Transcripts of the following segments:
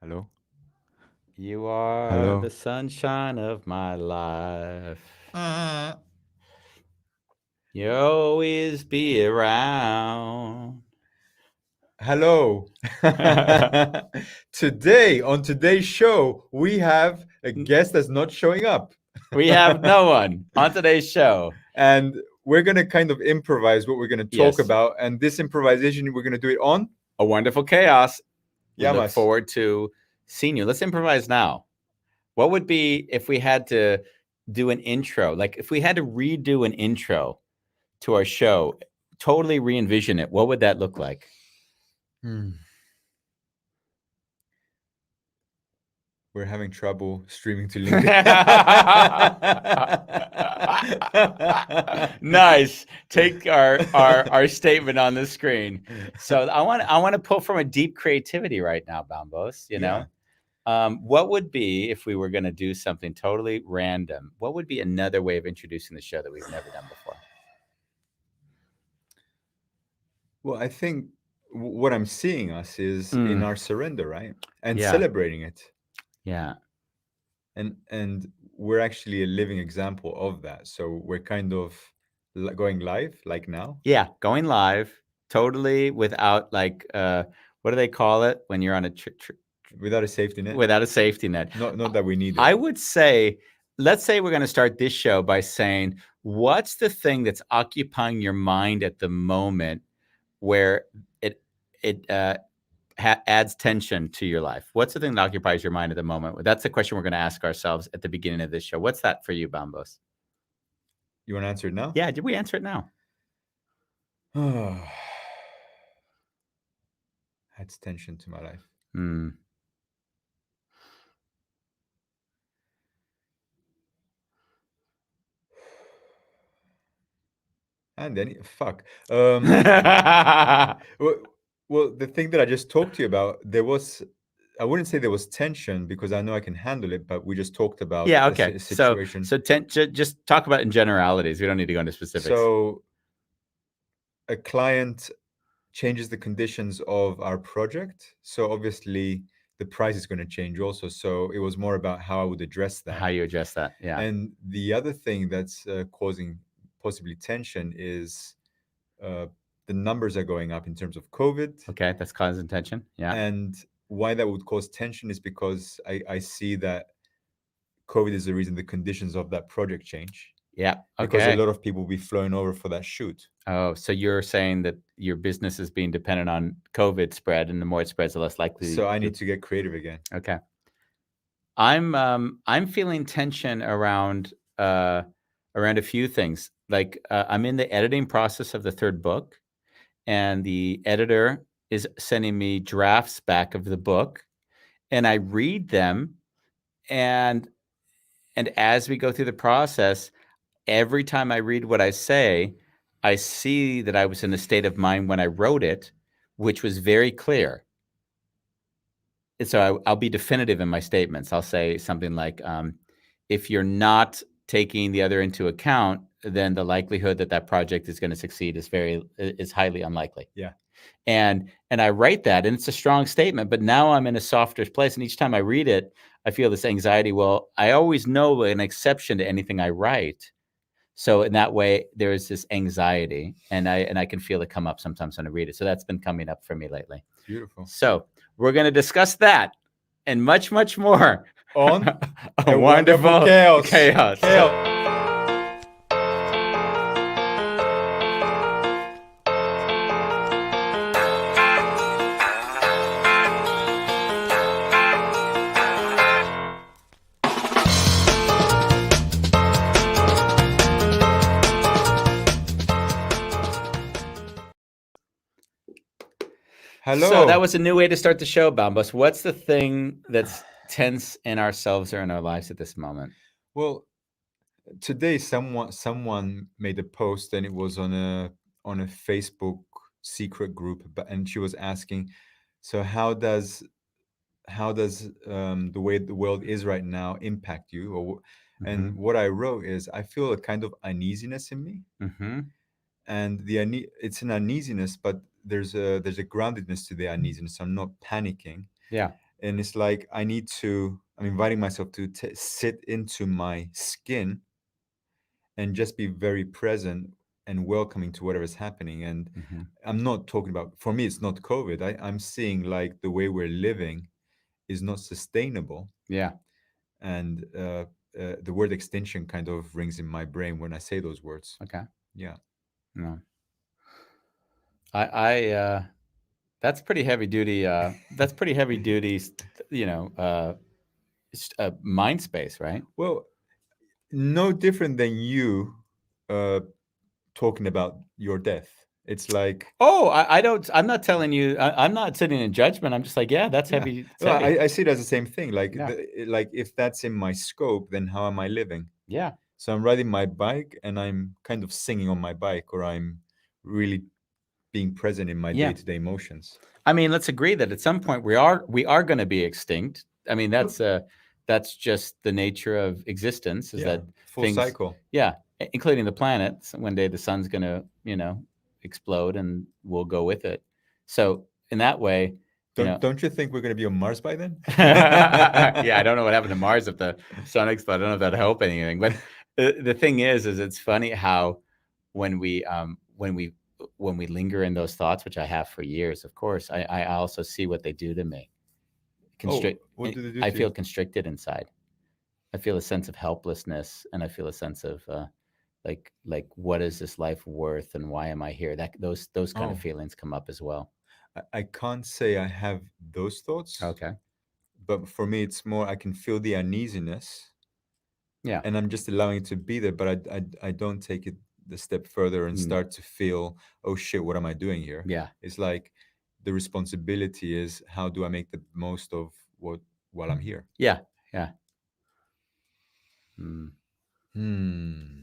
Hello? You are the Hello? sunshine of my life. Uh, You always be around. Hello. Today, on today's show, we have a guest that's not showing up. We have no one on today's show. And we're going to kind of improvise what we're going to talk Yes, about. And this improvisation, we're going to do it on a wonderful chaos. We look Yamas. forward to seeing you. Let's improvise now. What would be if we had to do an intro? Like if we had to redo an intro to our show, totally re envision it, what would that look like? We're having trouble streaming to LinkedIn. Nice. Take our statement on the screen. So I want to pull from a deep creativity right now, Bambos. Yeah. What would be if we were going to do something totally random? What would be another way of introducing the show that we've never done before? Well, I think what I'm seeing us is in our surrender, right? And Yeah. celebrating it. Yeah. And we're actually a living example of that. So we're kind of going live like now. Yeah. Going live totally without what do they call it when you're on a Without a safety net. without a safety net? Not that we need it. I would say, let's say we're going to start this show by saying, what's the thing that's occupying your mind at the moment where it adds tension to your life? What's the thing that occupies your mind at the moment? That's the question we're going to ask ourselves at the beginning of this show. What's that for you, Bambos? You want to answer it now? Yeah, did we answer it now? Adds tension to my life. And then fuck. Well, the thing that I just talked to you about, I wouldn't say there was tension because I know I can handle it, but we just talked about Yeah, okay. a situation. So just talk about it in generalities. We don't need to go into specifics. So a client changes the conditions of our project. So obviously the price is going to change also. So it was more about how I would address that. How you address that. Yeah. And the other thing that's causing possibly tension is the numbers are going up in terms of COVID. Okay, that's causing tension. Yeah. And why that would cause tension is because I see that COVID is the reason the conditions of that project change. Yeah. Okay. Because a lot of people will be flown over for that shoot. Oh, so you're saying that your business is being dependent on COVID spread, and the more it spreads, the less likely. So I need to get creative again. Okay. I'm feeling tension around a few things. Like I'm in the editing process of the third book, and the editor is sending me drafts back of the book, and I read them, and as we go through the process, every time I read what I say, I see that I was in a state of mind when I wrote it, which was very clear. And so I'll be definitive in my statements. I'll say something like, if you're not taking the other into account, then the likelihood that that project is going to succeed is highly unlikely. Yeah. And I write that, and it's a strong statement, but now I'm in a softer place. And each time I read it, I feel this anxiety. Well, I always know an exception to anything I write. So in that way, there is this anxiety, and I can feel it come up sometimes when I read it. So that's been coming up for me lately. Beautiful. So we're going to discuss that and much, much more on a wonderful chaos. Chaos. Hello. So that was a new way to start the show, Bambos. What's the thing that's tense in ourselves or in our lives at this moment? Well, today someone made a post, and it was on a Facebook secret group, and she was asking, so how does the way the world is right now impact you? And what I wrote is, I feel a kind of uneasiness in me. And it's an uneasiness, but there's a groundedness to the uneasiness. I'm not panicking. Yeah. And it's like I'm inviting myself to sit into my skin and just be very present and welcoming to whatever's happening. And Hmm. I'm not talking about, for me, it's not COVID. I'm seeing like the way we're living is not sustainable. Yeah. And the word extinction kind of rings in my brain when I say those words. Okay. Yeah. No. I that's pretty heavy duty. That's pretty heavy duty. You know, mind space, right? Well, no different than you uh, talking about your death. It's like, Oh, I don't. I'm not telling you. I'm not sitting in judgment. I'm just like, yeah, that's yeah, heavy. It's no, heavy. I see it as the same thing. Like, Yeah. like if that's in my scope, then how am I living? Yeah. So I'm riding my bike and I'm kind of singing on my bike, or I'm really being present in my Yeah. day-to-day emotions. I mean, let's agree that at some point we are going to be extinct. I mean, that's just the nature of existence. Is Yeah, that full things? cycle. Yeah, including the planet. One day the sun's going to explode, and we'll go with it. So in that way, you know. Don't you think we're going to be on Mars by then? Yeah, I don't know what happened to Mars if the sun exploded. I don't know if that'd help anything. But the thing is it's funny how when we when we linger in those thoughts, which I have for years, of course, I also see what they do to me. Oh, Constrict. what do they do I to you? feel constricted inside. I feel a sense of helplessness, and I feel a sense of like what is this life worth, and why am I here? That those kind of Oh, feelings come up as well. I can't say I have those thoughts, Okay. but for me, it's more I can feel the uneasiness, Yeah. and I'm just allowing it to be there. But I don't take it the step further and Mm, start to feel, oh shit, what am I doing here? yeah. It's like the responsibility is how do I make the most of what while I'm here? Yeah. Yeah. Mm. Hmm.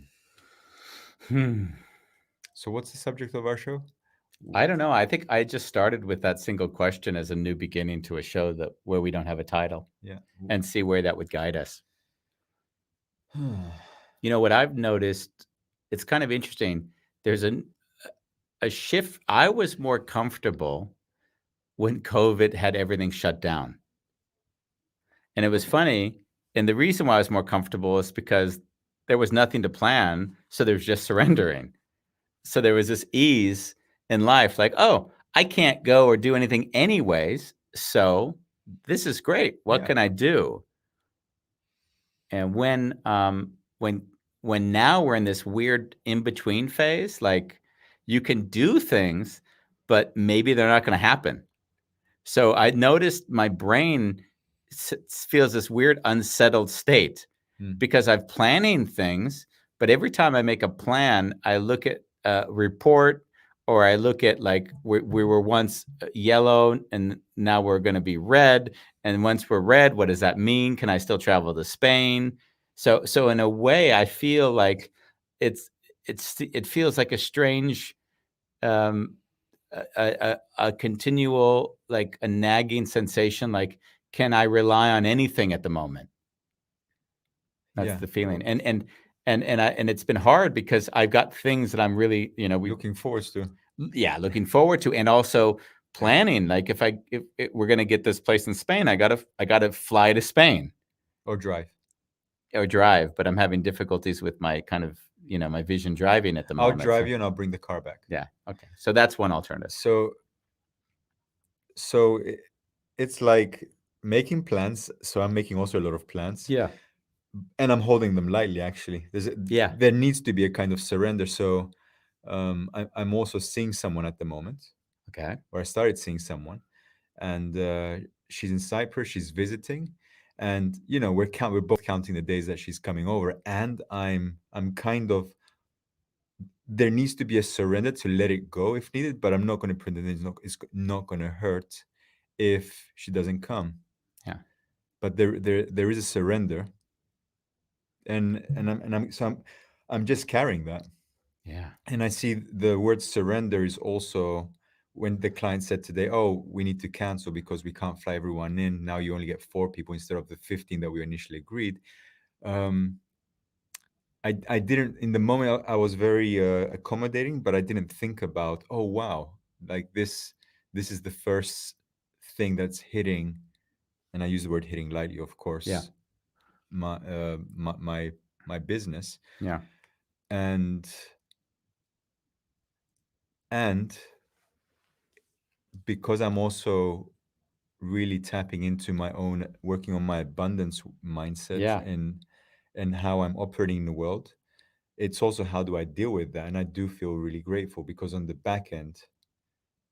Hmm. So what's the subject of our show? I don't know. I think I just started with that single question as a new beginning to a show that where we don't have a title, Yeah. and see where that would guide us. You know what I've noticed? It's kind of interesting. There's a shift. I was more comfortable when COVID had everything shut down. And it was funny. And the reason why I was more comfortable is because there was nothing to plan. So there was just surrendering. So there was this ease in life, like, oh, I can't go or do anything anyways. So this is great. What Yeah. can I do? And when when now we're in this weird in between phase, like you can do things, but maybe they're not going to happen. So I noticed my brain feels this weird unsettled state Hmm. because I'm planning things, but every time I make a plan, I look at a report or I look at like we were once yellow and now we're going to be red. And once we're red, what does that mean? Can I still travel to Spain? So in a way, I feel like it's it feels like a strange um, a continual, like a nagging sensation, like, can I rely on anything at the moment? That's Yeah. the feeling. And it's been hard because I've got things that I'm really, we Looking forward to yeah, looking forward to, and also planning. Like if we're gonna get this place in Spain, I gotta fly to Spain or drive. or drive, but I'm having difficulties with my kind of, my vision driving at the I'll moment. drive So you and I'll bring the car back. yeah, okay. So that's one alternative. So it's like making plans. So I'm making also a lot of plans, Yeah. and I'm holding them lightly. Actually, Yeah. there needs to be a kind of surrender. So I'm also seeing someone at the moment, Okay. or I started seeing someone, and she's in Cyprus. She's visiting, and we're both counting the days that she's coming over, and I'm kind of there needs to be a surrender to let it go if needed, but I'm not going to pretend it's not going to hurt if she doesn't come. Yeah. But there is a surrender, and I'm just carrying that. Yeah. And I see the word surrender is also when the client said today, "Oh, we need to cancel because we can't fly everyone in. Now you only get 4 people instead of the 15 that we initially agreed." Um, I didn't in the moment I was very accommodating, but I didn't think about, oh wow, like this is the first thing that's hitting and I use the word hitting lightly, of Yeah. course, my business, Yeah. and and because I'm also really tapping into my own, working on my abundance mindset Yeah. and how I'm operating in the world. It's also how do I deal with that, and I do feel really grateful because on the back end,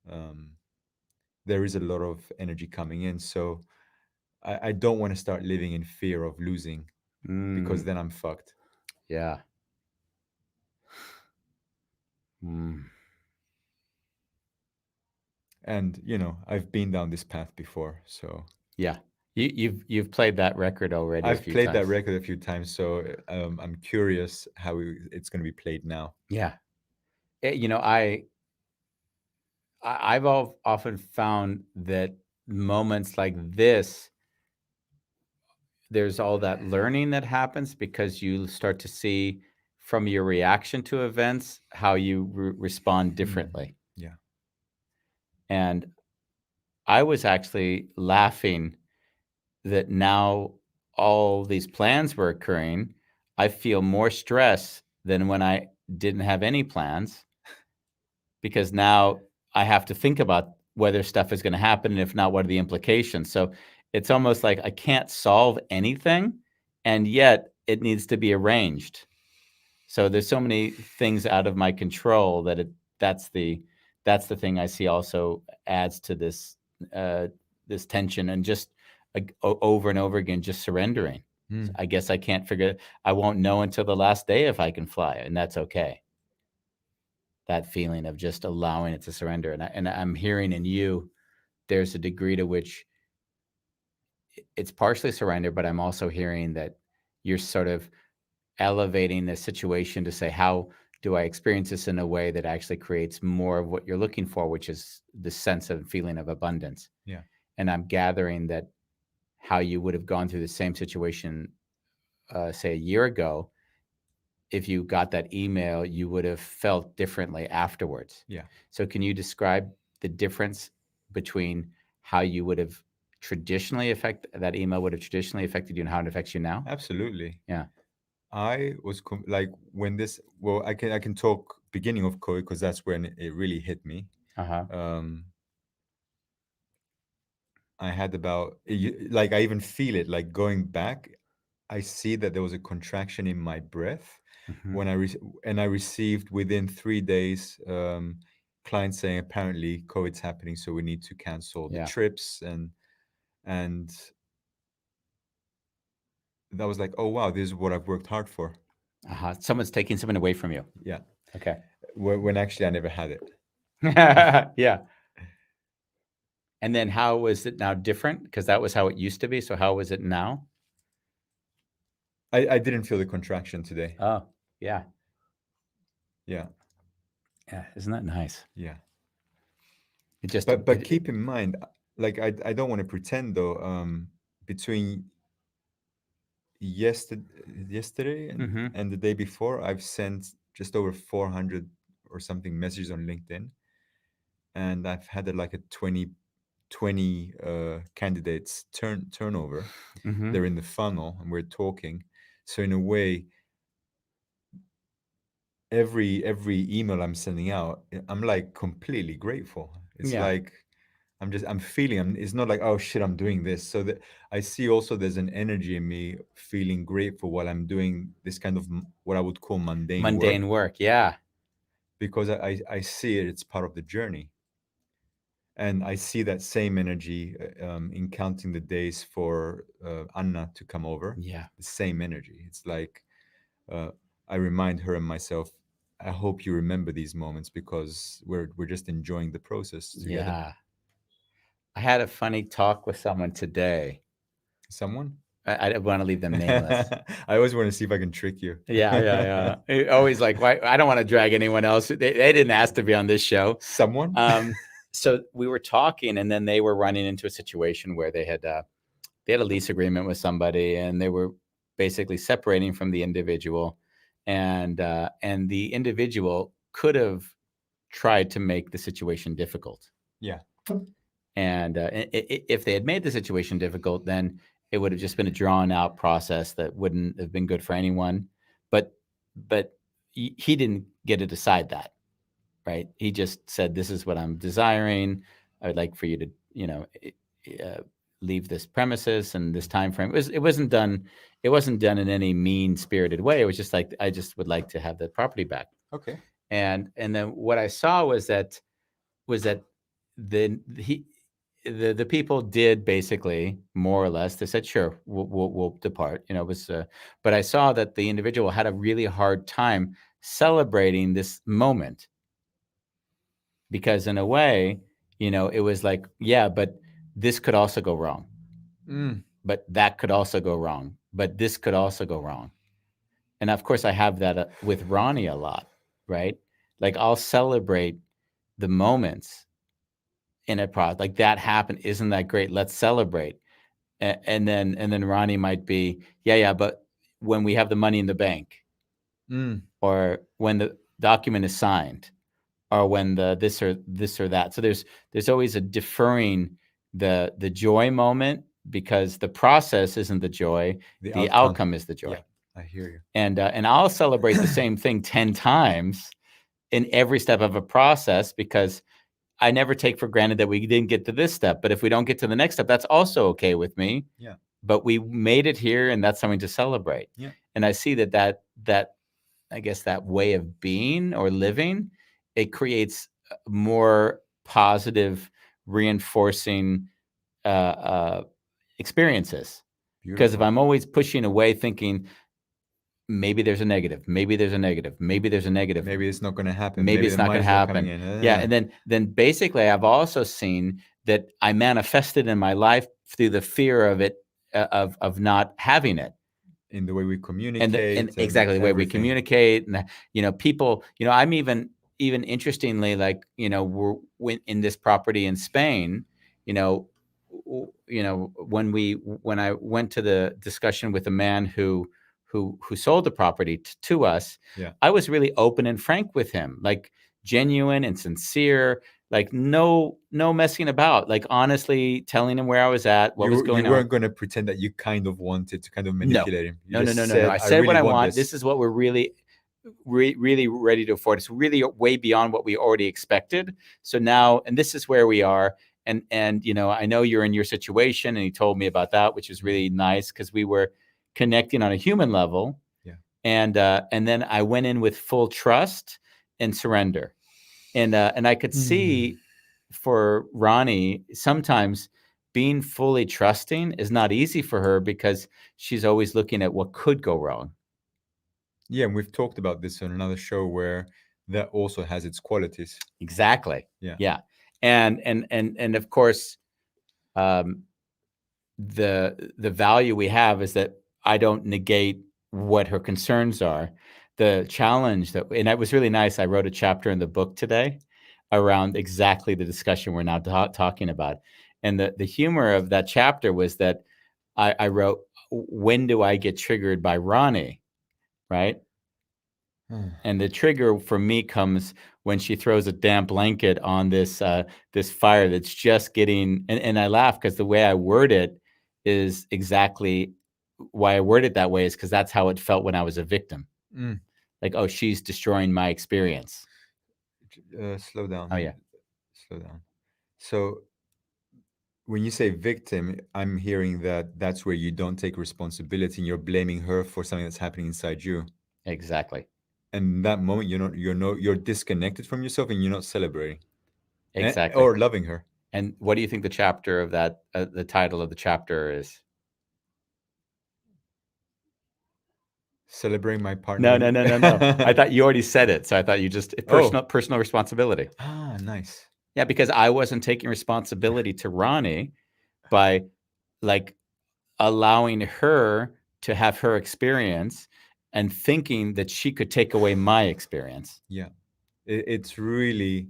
um, there is a lot of energy coming in. So I don't want to start living in fear of losing because Mm. then I'm fucked. Yeah. Mm. And I've been down this path before, so Yeah. You've played that record already a I've few played that times. record a few times. So I'm curious how it's going to be played now. Yeah. I've often found that moments like this, there's all that learning that happens because you start to see from your reaction to events how you respond Hmm. differently. Yeah. And I was actually laughing that now all these plans were occurring. I feel more stress than when I didn't have any plans because now I have to think about whether stuff is going to happen, and if not, what are the implications? So it's almost like I can't solve anything, and yet it needs to be arranged. So there's so many things out of my control that that's the that's the thing I see also adds to uh, this tension, and just over and over again, just surrendering. So Mm. I guess I can't figure. I won't know until the last day if I can fly, and that's okay. That feeling of just allowing it to surrender, and I'm hearing in you, there's a degree to which it's partially surrender, but I'm also hearing that you're sort of elevating the situation to say, how do I experience this in a way that actually creates more of what you're looking for, which is the sense of feeling of abundance. Yeah. And I'm gathering that how you would have gone through the same situation, say a year ago, if you got that email, you would have felt differently afterwards. Yeah. So can you describe the difference between how you would have traditionally that email would have traditionally affected you and how it affects you now? Absolutely. Yeah. I was like when this. Well, I can talk beginning of COVID because that's when it really hit me. Uh-huh. Um, I had like I even feel it like going back. I see that there was a contraction in my breath Hmm. when I received within 3 days clients saying apparently COVID's happening, so we need to cancel the Yeah. trips and that was like, oh wow, this is what I've worked hard for. Uh-huh. Someone's taking something away from you. Yeah, Okay. when actually I never had it. Yeah. And then how was it now different? Because that was how it used to be. So how was it now? I didn't feel the contraction today. Oh, yeah. Yeah, Yeah. Isn't that nice? yeah. It just, But keep in mind, like I don't want to pretend though. Between yesterday mm-hmm, and the day before, I've sent just over 400 or something messages on LinkedIn, and I've had like a 20 candidates turnover. mm-hmm. They're in the funnel and we're talking. So in a way, every email I'm sending out, I'm like completely grateful. It's Yeah. like I'm feeling. It's not like, oh shit, I'm doing this. So that I see also there's an energy in me feeling grateful while I'm doing this kind of what I would call mundane Mundane work, work. Yeah. because I see it. It's part of the journey, and I see that same energy in counting the days for Anna to come over. Yeah. The same energy. It's like uh, I remind her and myself. I hope you remember these moments because we're just enjoying the process together. Yeah. I had a funny talk with someone today. Someone. I want to leave them nameless. I always want to see if I can trick you. Yeah. Yeah. Yeah. Always like, why? I don't want to drag anyone else. They didn't ask to be on this show. Someone? Um, so we were talking, and then they were running into a situation where they had a lease agreement with somebody, and they were basically separating from the individual, and the individual could have tried to make the situation difficult. Yeah. And if they had made the situation difficult, then it would have just been a drawn out process that wouldn't have been good for anyone. But but he didn't get to decide that, right? He just said, "This is what I'm desiring. I would like for you to, you know, uh, leave this premises and this time frame." It wasn't done. It wasn't done in any mean spirited way. It was just like, I just would like to have the property back. Okay. And then what I saw was that he the people did basically more or less. They said, "Sure, we'll depart." It was, but I saw that the individual had a really hard time celebrating this moment because, in a way, it was like, yeah, but this could also go wrong, Mm, but that could also go wrong, but this could also go wrong. And of course, I have that with Ronnie a lot, right? Like, I'll celebrate the moments in a product like that happened. Isn't that great? Let's celebrate. And then Ronnie might be, yeah, yeah, but when we have the money in the bank, mm, or when the document is signed, or when the this or that. So there's always a deferring the joy moment, because the process isn't the joy, the the outcome. outcome is the joy. Yeah, I hear And I'll celebrate the same thing 10 times in every step of a process, because I never take for granted that we didn't get to this step. But if we don't get to the next step, that's also okay with me. you. Yeah, But we made it here, and that's something to celebrate. yeah. And I see that I guess that way of being or living, it creates more positive, reinforcing experiences. Because if Beautiful. I'm always pushing away, thinking maybe there's a negative, maybe there's a negative, maybe there's a negative, Maybe it's not going to happen. maybe Maybe it's the not going to money's not coming happen. in. Yeah, and then basically, I've also seen that I manifested in my life through the fear of it, of not having it. In the way we And communicate and exactly the way we everything. communicate, and people, I'm even interestingly, like, we're in this property in Spain, you know when I went to the discussion with the man who sold the property to us, Yeah. I was really open and frank with him, like genuine and sincere, like no messing about, like honestly telling him where I was at, what was You going on. weren't going to pretend that you kind of wanted to kind of No. manipulate him. You No, no, no, just no, no. said, I "I said what really I want want. this." This is what we're really ready to afford. It's really way beyond what we already expected. So now, and this is where we are. And I know you're in your situation, and he told me about that, which is really nice, because we were connecting on a human level. Yeah. And then I went in with full trust and surrender. And I could Mm. see, for Ronnie, sometimes being fully trusting is not easy for her, because she's always looking at what could go wrong. Yeah, and we've talked about this on another show where that also has its qualities. Exactly. Yeah. Yeah. And of course, um, the value we have is that I don't negate what her concerns are. The challenge and it was really nice. I wrote a chapter in the book today around exactly the discussion we're now talking about. And the humor of that chapter was that I wrote, when do I get triggered by Ronnie? Right. And the trigger for me comes when she throws a damp blanket on this fire that's just getting. And I laugh, because the way I word it is exactly why I word it that way, is because that's how it felt when I was a victim. Mm. Like, oh, she's destroying my experience. Slow down. Oh yeah, Slow down. So when you say victim, I'm hearing that that's where you don't take responsibility and you're blaming her for something that's happening inside you. exactly, And in that moment, you're disconnected from yourself and you're not celebrating exactly. or loving her. And what do you think the chapter of that, the title of the chapter is? Celebrating my partner No, with no, me. no, no, no. I thought you already said it, so I thought you just Oh, personal responsibility. nice. Yeah, because I wasn't taking responsibility to Ronnie by, like, allowing her to have her experience and thinking that she could take away my experience. Yeah, it's really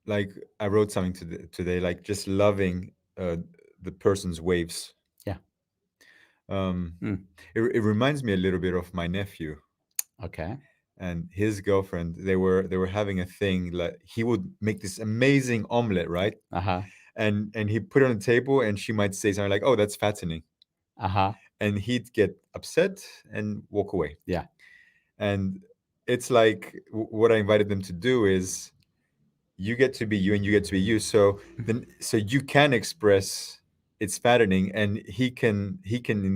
like I wrote something today, like just loving the person's waves. Yeah. Um, Mm, it reminds me a little bit of my nephew. okay. and his girlfriend, they were having a thing, like he would make this amazing omelet, right? Uh-huh. And he put it on the table, and she might say something like, "Oh, that's fattening," Uh-huh. and he'd get upset and walk away. Yeah. And it's like what I invited them to do is, you get to be you and you get to be you. So you can express it's fattening, and he can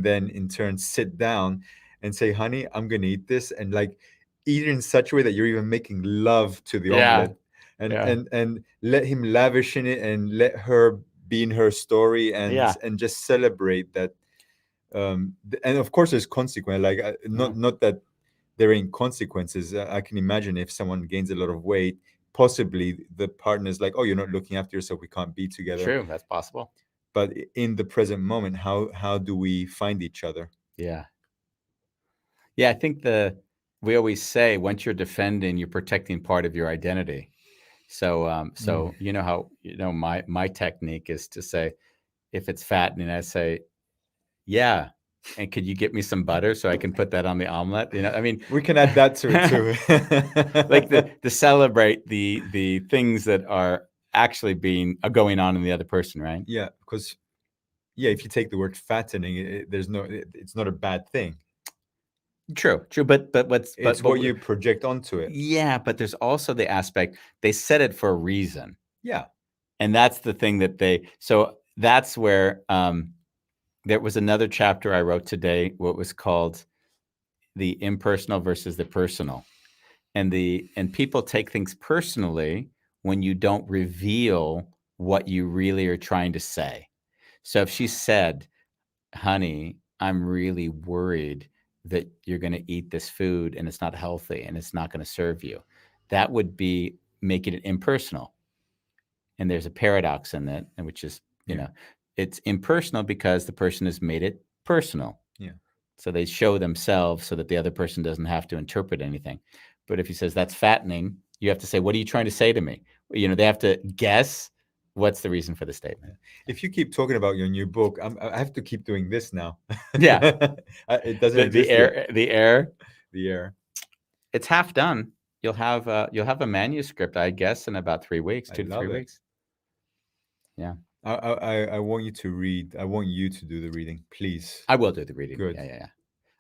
then in turn sit down and say, "Honey, I'm gonna eat this," and like eat it in such a way that you're even making love to the Yeah. omelet, and Yeah. let him lavish in it, and let her be in her story, Yeah. and just celebrate that. And of course there's consequence, like Yeah. not that there ain't consequences. I can imagine if someone gains a lot of weight, possibly the partner's like, "Oh, you're not looking after yourself. We can't be together." True. That's possible. But in the present moment, how do we find each other? Yeah. Yeah. I think we always say once you're defending, you're protecting part of your identity. So, Mm. so how my technique is to say, if it's fattening, I say, yeah, and could you get me some butter so I can put that on the omelet? I mean, We can add that to it too. like to celebrate the things that are actually going on in the other person, right? Yeah, because yeah, if you take the word fattening, it's not a bad thing. True, true. But what's It's what you project onto it. yeah, but there's also the aspect they said it for a reason, Yeah. and that's the thing that so that's where there was another chapter I wrote today, what was called the impersonal versus the personal. And people take things personally when you don't reveal what you really are trying to say. So if she said, "Honey, I'm really worried that you're going to eat this food and it's not healthy and it's not going to serve you," that would be making it impersonal. And there's a paradox in that, and which is, Yeah. it's impersonal because the person has made it personal. Yeah. So they show themselves so that the other person doesn't have to interpret anything. But if he says that's fattening, you have to say, "What are you trying to say to me?" They have to guess what's the reason for the statement. Yeah. If you keep talking about your new book, I have to keep doing this now. Yeah. It doesn't The exist yet. air, The air. it's half done. You'll have a manuscript, I guess, in about 3 weeks, I 2 to 3 love it. weeks. Yeah. I want you to read. I want you to do the reading, please. I will do the reading. Good. Yeah, yeah, yeah.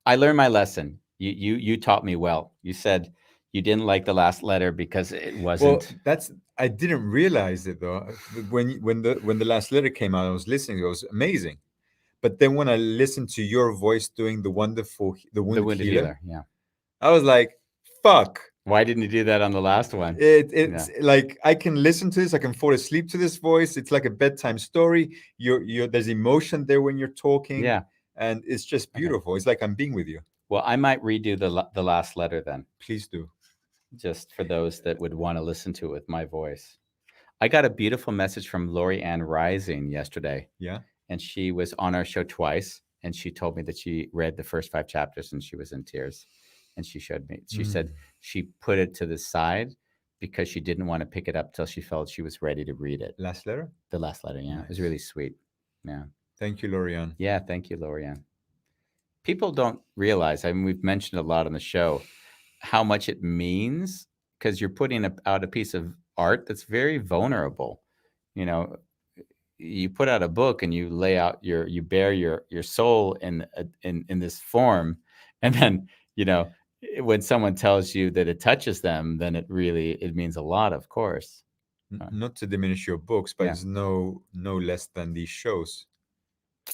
I learned my lesson. You taught me well. You said you didn't like the last letter because it Well, wasn't I didn't realize it though. When the last letter came out, I was listening. It was amazing. But then when I listened to your voice doing the the wounded wounded healer, healer. Yeah. I was like, "Fuck!" Why didn't you do that on the last one? It's like I can listen to this. I can fall asleep to this voice. It's like a bedtime story. There's emotion there when you're talking, Yeah. and it's just Okay. beautiful. It's like I'm being with you. Well, I might redo the last letter then, Please do. just for those that would want to listen to it with my voice. I got a beautiful message from Lori Ann Rising yesterday, Yeah. and she was on our show twice, and she told me that she read the first 5 chapters and she was in tears. And she showed me. She said she put it to the side because she didn't want to pick it up till she felt she was ready to read it. Last letter. The last letter, yeah. It was Nice. really sweet. Yeah. Thank you, Lorianne. Yeah, thank you, Lorianne. People don't realize, I mean, we've mentioned a lot on the show, how much it means because you're putting out a piece of art that's very vulnerable. You know, you put out a book and you lay out you bear your soul in this form, and then when someone tells you that it touches them, then it means a lot, of course. Not to diminish your books, but Yeah. it's no less than these shows.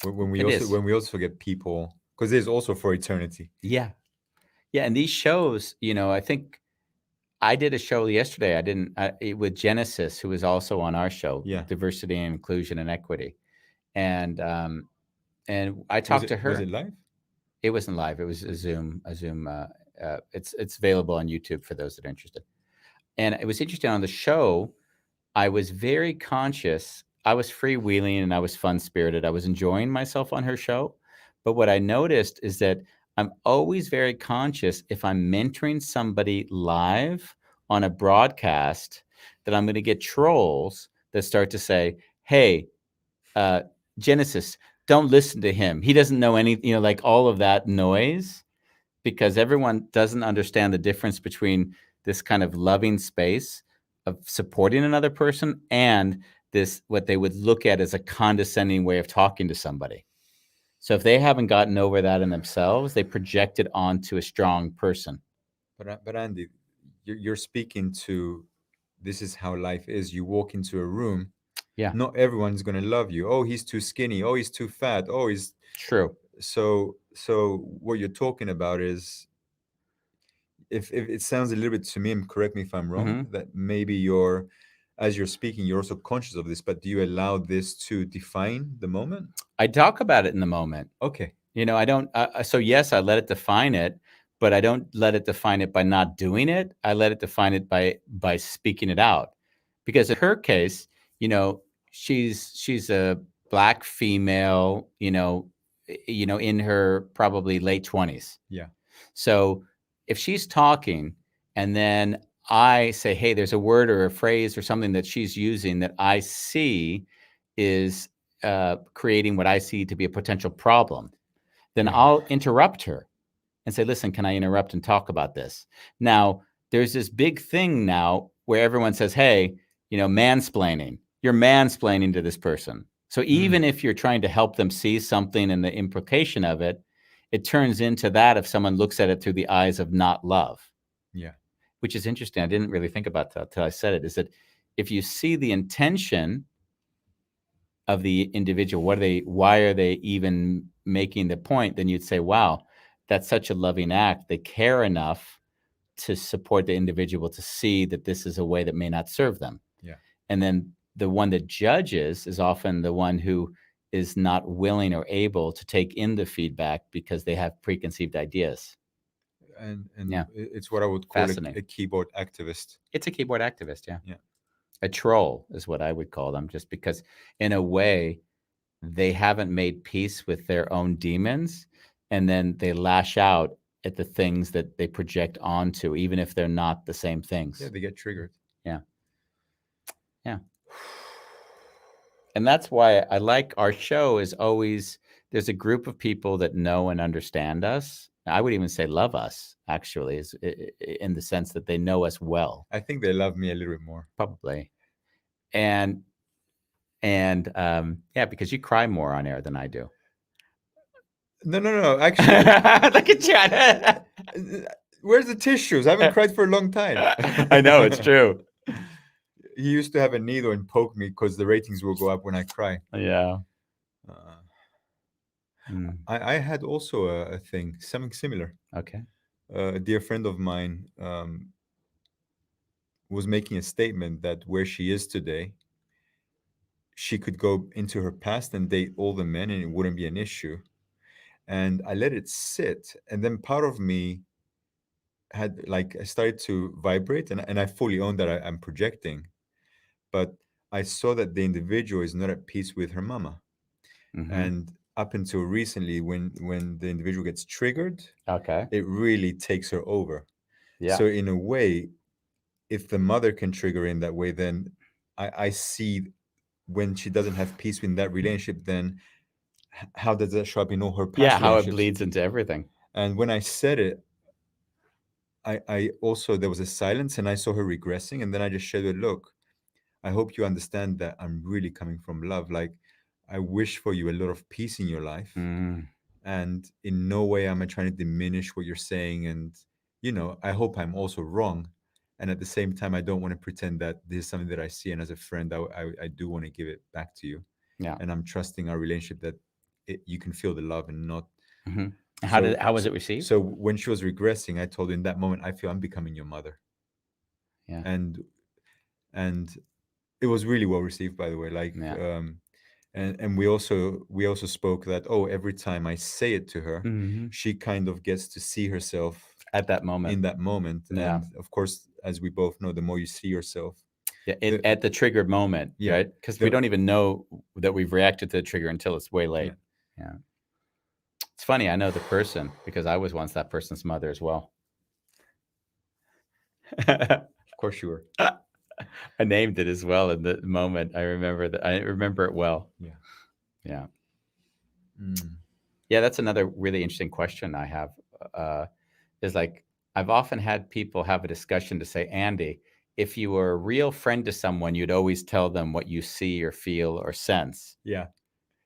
When we It also is. when we also get people, because there's also for eternity. Yeah. Yeah, and these shows, I think I did a show yesterday. With Genesis, who was also on our show, Yeah. Diversity and Inclusion and Equity, and I Was talked it to her. was it live? It wasn't live. It was a Zoom. It's available on YouTube for those that are interested. And it was interesting on the show. I was very conscious. I was freewheeling and I was fun spirited. I was enjoying myself on her show. But what I noticed is that I'm always very conscious if I'm mentoring somebody live on a broadcast that I'm going to get trolls that start to say, "Hey, Genesis, don't listen to him. He doesn't know anything," like all of that noise. because everyone doesn't understand the difference between this kind of loving space of supporting another person and this what they would look at as a condescending way of talking to somebody. So if they haven't gotten over that in themselves, they project it onto a strong person. But Andy, you're speaking to, this is how life is. You walk into a room, Yeah, not everyone's going to love you. Oh, he's too skinny. Oh, he's too fat. Oh, he's true. so what you're talking about is, if it sounds a little bit to me, and correct me if I'm wrong, Hmm. that maybe you're, as you're speaking, you're also conscious of this, but do you allow this to define the moment? I talk about it in the moment. Okay. I don't. So yes, I let it define it, but I don't let it define it by not doing it. I let it define it by speaking it out, because in her case, you know, she's a black female, in her probably late 20s. Yeah. So if she's talking and then I say, hey, there's a word or a phrase or something that she's using that I see is creating what I see to be a potential problem, then Yeah. I'll interrupt her and say, listen, can I interrupt and talk about this? Now, there's this big thing now where everyone says, hey, mansplaining. You're mansplaining to this person. So Mm. even if you're trying to help them see something and the implication of it, it turns into that if someone looks at it through the eyes of not love, Yeah. which is interesting. I didn't really think about that till I said it, is that if you see the intention of the individual, why are they even making the point, then you'd say, wow, that's such a loving act. They care enough to support the individual to see that this is a way that may not serve them. Yeah. And then the one that judges is often the one who is not willing or able to take in the feedback because they have preconceived ideas. And Yeah, it's what I would call fascinating. a keyboard activist. It's a keyboard activist, yeah. Yeah. A troll is what I would call them, just because in a way they haven't made peace with their own demons, and then they lash out at the things that they project onto, even if they're not the same Yeah, things. they get triggered. Yeah. Yeah. And that's why I like our show is always there's a group of people that know and understand us. I would even say love us, actually, is in the sense that they know us well, I think they love me a little bit more. probably. And yeah, because you cry more on air than I do. No, no, no. Actually, Look at you. where's the tissues? I haven't cried for a long time. I know, it's true. He used to have a needle and poke me because the ratings will go up when I cry. Yeah. Uh, Mm, I had also a thing, something similar. okay. A dear friend of mine was making a statement that where she is today, she could go into her past and date all the men and it wouldn't be an issue. And I let it sit. And then part of me had, like, I started to vibrate, and I fully own that I'm projecting. But I saw that the individual is not at peace with her mama. Hmm. And up until recently, when the individual gets triggered, Okay. it really takes her over. Yeah. So in a way, if the mother can trigger in that way, then I see when she doesn't have peace in that relationship, then how does that show up in all her Yeah, past how it relationships? bleeds into everything. And when I said it, I also, there was a silence and I saw her regressing, and then I just shared with, look, I hope you understand that I'm really coming from love. Like, I wish for you a lot of peace in your life. Mm, And in no way am I trying to diminish what you're saying. And, I hope I'm also wrong. And at the same time, I don't want to pretend that this is something that I see. And as a friend, I do want to give it back to you. yeah. And I'm trusting our relationship that you can feel the love and not. Hmm. So, How was so, it received? so when she was regressing, I told her in that moment, I feel I'm becoming your mother. Yeah. And it was really well received, by the way. Like, Yeah. and we also spoke that, oh, every time I say it to her, Hmm. she kind of gets to see herself At that moment. in that moment. Yeah. And of course, as we both know, the more you see yourself, Yeah. the At the triggered moment, yeah, right? Because we the don't even know that we've reacted to the trigger until it's way yeah, late. Yeah. It's funny. I know the person because I was once that person's mother as well. of course you were. I named it as well in the moment. I remember that. I remember it well. Yeah. Yeah. Mm. Yeah. That's another really interesting question I have. Uh, is like I've often had people have a discussion to say, Andy, if you were a real friend to someone, you'd always tell them what you see or feel or sense. Yeah.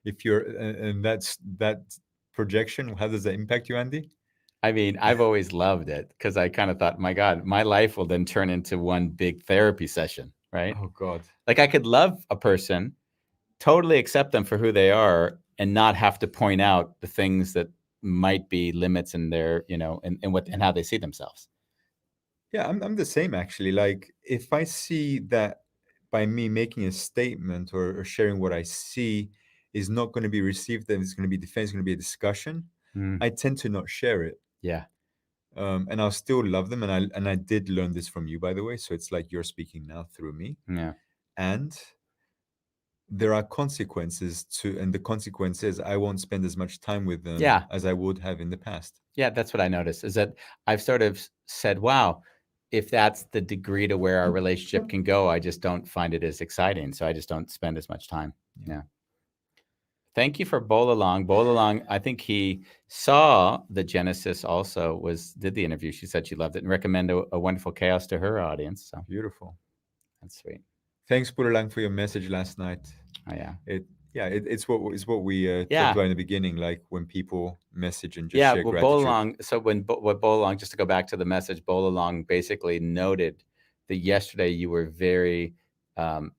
If you're, and that projection, how does that impact you, Andy? I mean, I've always loved it because I kind of thought, my God, my life will then turn into one big therapy session, right? Oh God. Like I could love a person, totally accept them for who they are, and not have to point out the things that might be limits in their, and what and how they see themselves. Yeah, I'm the same actually. Like if I see that by me making a statement or sharing what I see is not going to be received, then it's going to be defense, it's going to be a discussion, Mm. I tend to not share it. Yeah. And I'll still love them. And I did learn this from you, by the way. So it's like you're speaking now through me. Yeah. And there are consequences to, and the consequence is I won't spend as much time with them Yeah. as I would have in the past. Yeah, that's what I noticed is that I've sort of said, wow, if that's the degree to where our relationship can go, I just don't find it as exciting. So I just don't spend as much time. Yeah. Thank you for Bolalong. Bolalong, I think he saw the Genesis also did the interview. She said she loved it and recommend a Wonderful Chaos to her audience. So Beautiful. that's sweet. Thanks, Puralang, for your message last night. Oh, yeah. It's what we talked Yeah. about in the beginning, like when people message and just Yeah, share well, gratitude. Bolalong, so what Bolalong, just to go back to the message, Bolalong basically noted that yesterday you were very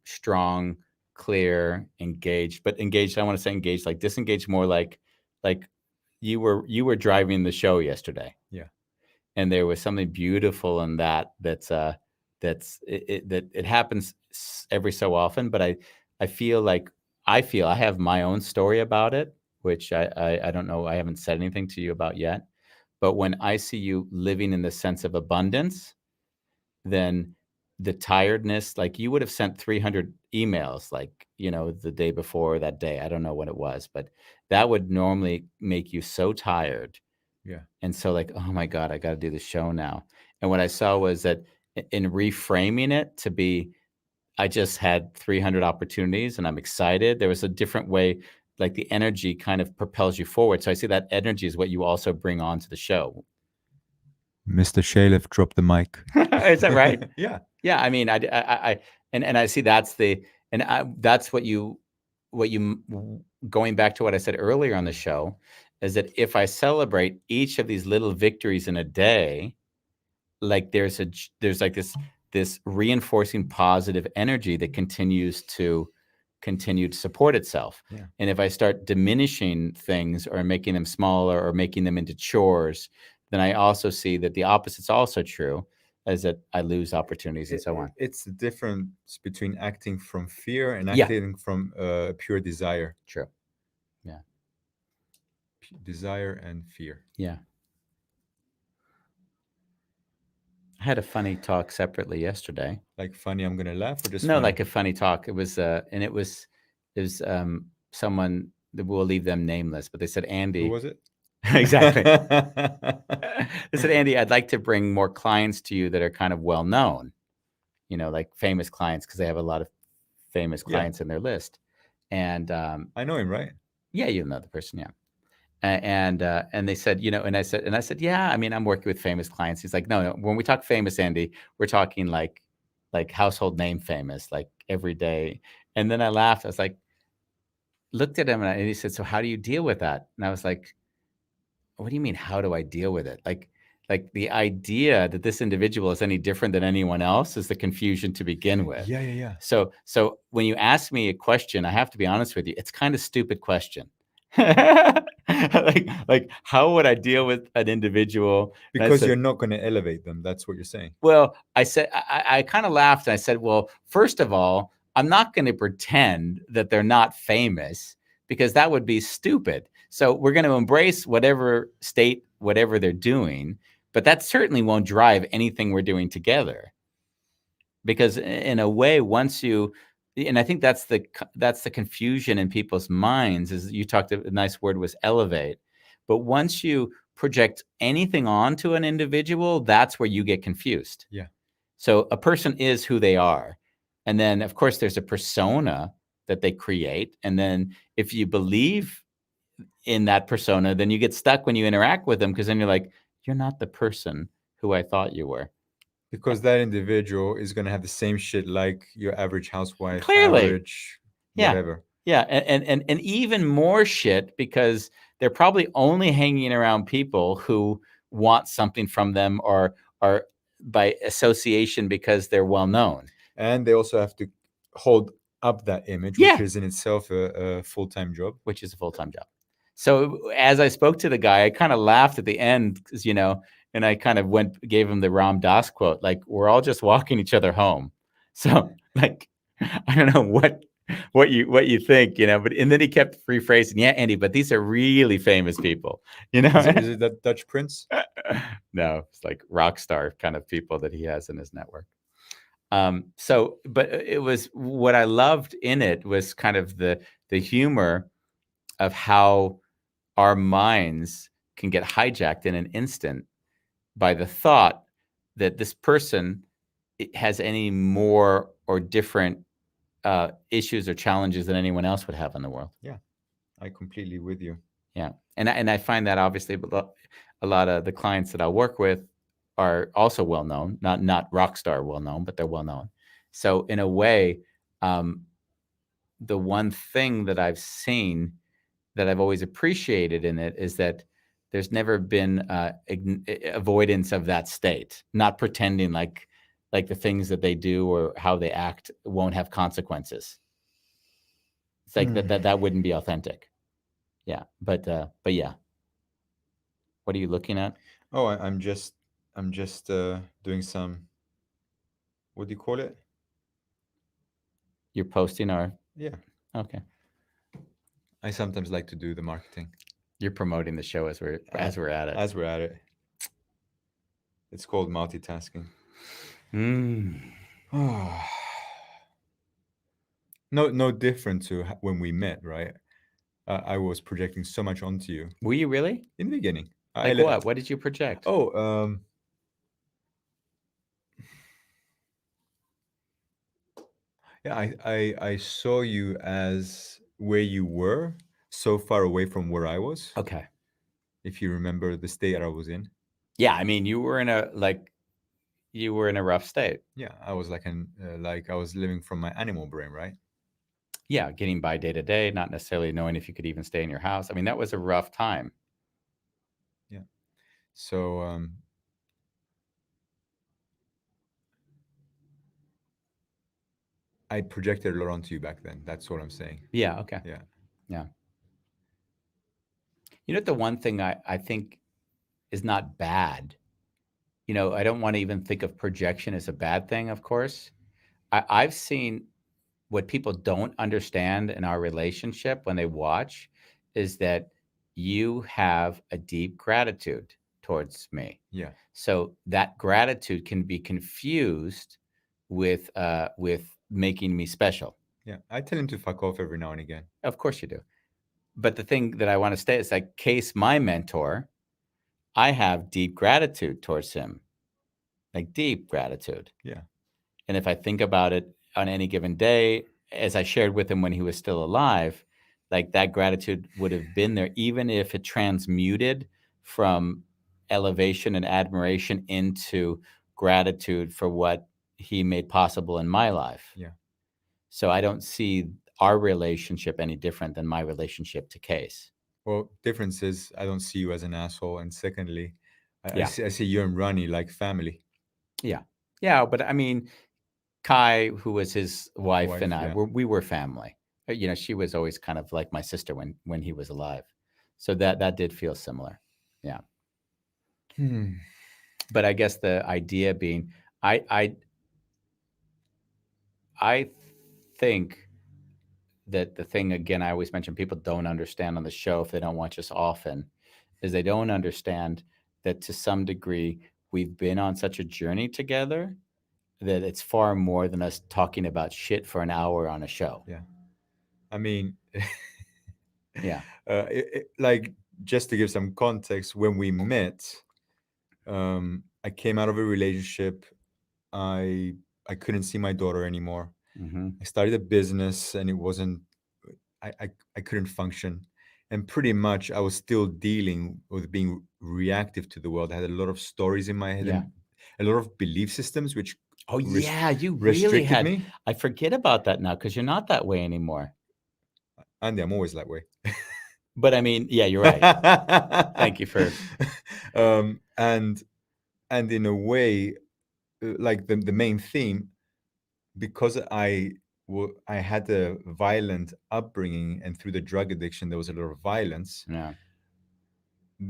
strong, clear, engaged, but engaged, I want to say engaged, like disengaged more like you were driving the show yesterday. Yeah. And there was something beautiful in that that it happens every so often, but I feel like I have my own story about it, which I don't know, I haven't said anything to you about yet. But when I see you living in the sense of abundance, then the tiredness, like you would have sent 300 emails, like, the day before that day. I don't know what it was, but that would normally make you so tired. Yeah. And so like, oh my God, I got to do the show now. And what I saw was that in reframing it to be, I just had 300 opportunities and I'm excited. There was a different way, like the energy kind of propels you forward. So I see that energy is what you also bring onto the show. Mr. Shalev dropped the mic. Is that right? Yeah. Yeah. I mean, and I see that's that's what you, going back to what I said earlier on the show, is that if I celebrate each of these little victories in a day, like there's like this reinforcing positive energy that continues to support itself. Yeah. And if I start diminishing things or making them smaller or making them into chores, then I also see that the opposite's also true, is that I lose opportunities and so on. It's the difference between acting from fear and Yeah. acting from pure desire. True. Yeah. Desire and fear. Yeah. I had a funny talk separately yesterday. Like funny, I'm gonna laugh, or just No, funny? like a funny talk. It was and it was someone that we'll leave them nameless, but they said, Andy. Who was it? Exactly. They said, Andy, I'd like to bring more clients to you that are kind of well known, like famous clients, because they have a lot of famous clients in their list. And I know him, right? yeah, you know the person, yeah. And they said, and I said, yeah, I mean, I'm working with famous clients. He's like, no, when we talk famous, Andy, we're talking like household name famous, like every day. And then I laughed. I was like, looked at him and he said, so how do you deal with that? And I was like, what do you mean? How do I deal with it? Like the idea that this individual is any different than anyone else is the confusion to begin with. Yeah. So when you ask me a question, I have to be honest with you. It's kind of stupid question. like how would I deal with an individual? Because you're not going to elevate them. That's what you're saying. Well, I said, I kind of laughed and I said, well, first of all, I'm not going to pretend that they're not famous because that would be stupid. So we're going to embrace whatever state, whatever they're doing, but that certainly won't drive anything we're doing together. Because in a way, and I think that's the confusion in people's minds, is you talked, a nice word was elevate. But once you project anything onto an individual, that's where you get confused. Yeah. So a person is who they are. And then, of course, there's a persona that they create. And then if you believe in that persona, then you get stuck when you interact with them, because then you're like, you're not the person who I thought you were. Because that individual is going to have the same shit like your average housewife, Clearly. average Yeah. whatever. Yeah. And even more shit because they're probably only hanging around people who want something from them or are by association because they're well known. And they also have to hold up that image, Yeah. which is in itself a full-time job. Which is a full-time job. So as I spoke to the guy, I kind of laughed at the end, and I kind of gave him the Ram Dass quote, like, we're all just walking each other home. So like, I don't know what you think, but and then he kept rephrasing, yeah, Andy, but these are really famous people, Is it that Dutch prince? No, it's like rock star kind of people that he has in his network. But it was what I loved in it was kind of the humor of how our minds can get hijacked in an instant by the thought that this person has any more or different issues or challenges than anyone else would have in the world. Yeah, I completely with you. Yeah, and I find that obviously a lot of the clients that I work with are also well known, not rock star well known, but they're well known. So in a way, um, the one thing that I've seen that I've always appreciated in it is that there's never been avoidance of that state, not pretending like the things that they do or how they act won't have consequences. It's like that wouldn't be authentic. Yeah, but yeah. What are you looking at? Oh, I'm just doing some, what do you call it? You're posting our. Yeah, Okay. I sometimes like to do the marketing. You're promoting the show as we're at it. As we're at it. It's called multitasking. Mm. No different to when we met, right? I was projecting so much onto you Were you really? in the beginning. Like what? What did you project? Oh, yeah, I saw you as where you were, so far away from where I was. Okay. If you remember the state that I was in. Yeah, I mean, you were in a rough state. Yeah, I was like I was living from my animal brain, right? Yeah, getting by day to day, not necessarily knowing if you could even stay in your house. I mean, that was a rough time. Yeah. So I projected a lot onto you back then. That's what I'm saying. Yeah. Okay. Yeah. Yeah. The one thing I think is not bad. I don't want to even think of projection as a bad thing, of course. I've seen what people don't understand in our relationship when they watch is that you have a deep gratitude towards me. Yeah. So that gratitude can be confused with making me special. Yeah. I tell him to fuck off every now and again. Of course you do. But the thing that I want to state is like Case, my mentor, I have deep gratitude towards him. Like deep gratitude. Yeah. And if I think about it on any given day, as I shared with him when he was still alive, like that gratitude would have been there, even if it transmuted from elevation and admiration into gratitude for what he made possible in my life. Yeah. So I don't see our relationship any different than my relationship to Case. Well, difference is I don't see you as an asshole, and secondly, Yeah. I see you and Ronnie like family. Yeah. Yeah. But I mean, Kai, who was his wife, and I, yeah. we were family. She was always kind of like my sister when he was alive. So that did feel similar. Yeah. But I guess the idea being, I I think that the thing again I always mention people don't understand on the show if they don't watch us often, is they don't understand that to some degree we've been on such a journey together that it's far more than us talking about shit for an hour on a show. Yeah. I mean, yeah. Like, just to give some context, when we met, I came out of a relationship. I couldn't see my daughter anymore. Mm-hmm. I started a business, and it wasn't. I couldn't function, and pretty much I was still dealing with being reactive to the world. I had a lot of stories in my head Yeah. and a lot of belief systems which Oh, rest- yeah, you really restricted had. me. I forget about that now because you're not that way anymore. Andy, I'm always that way. But I mean, yeah, you're right. Thank you for. um, and and in a way, like the main theme, because I had a violent upbringing, and through the drug addiction there was a lot of violence. Yeah.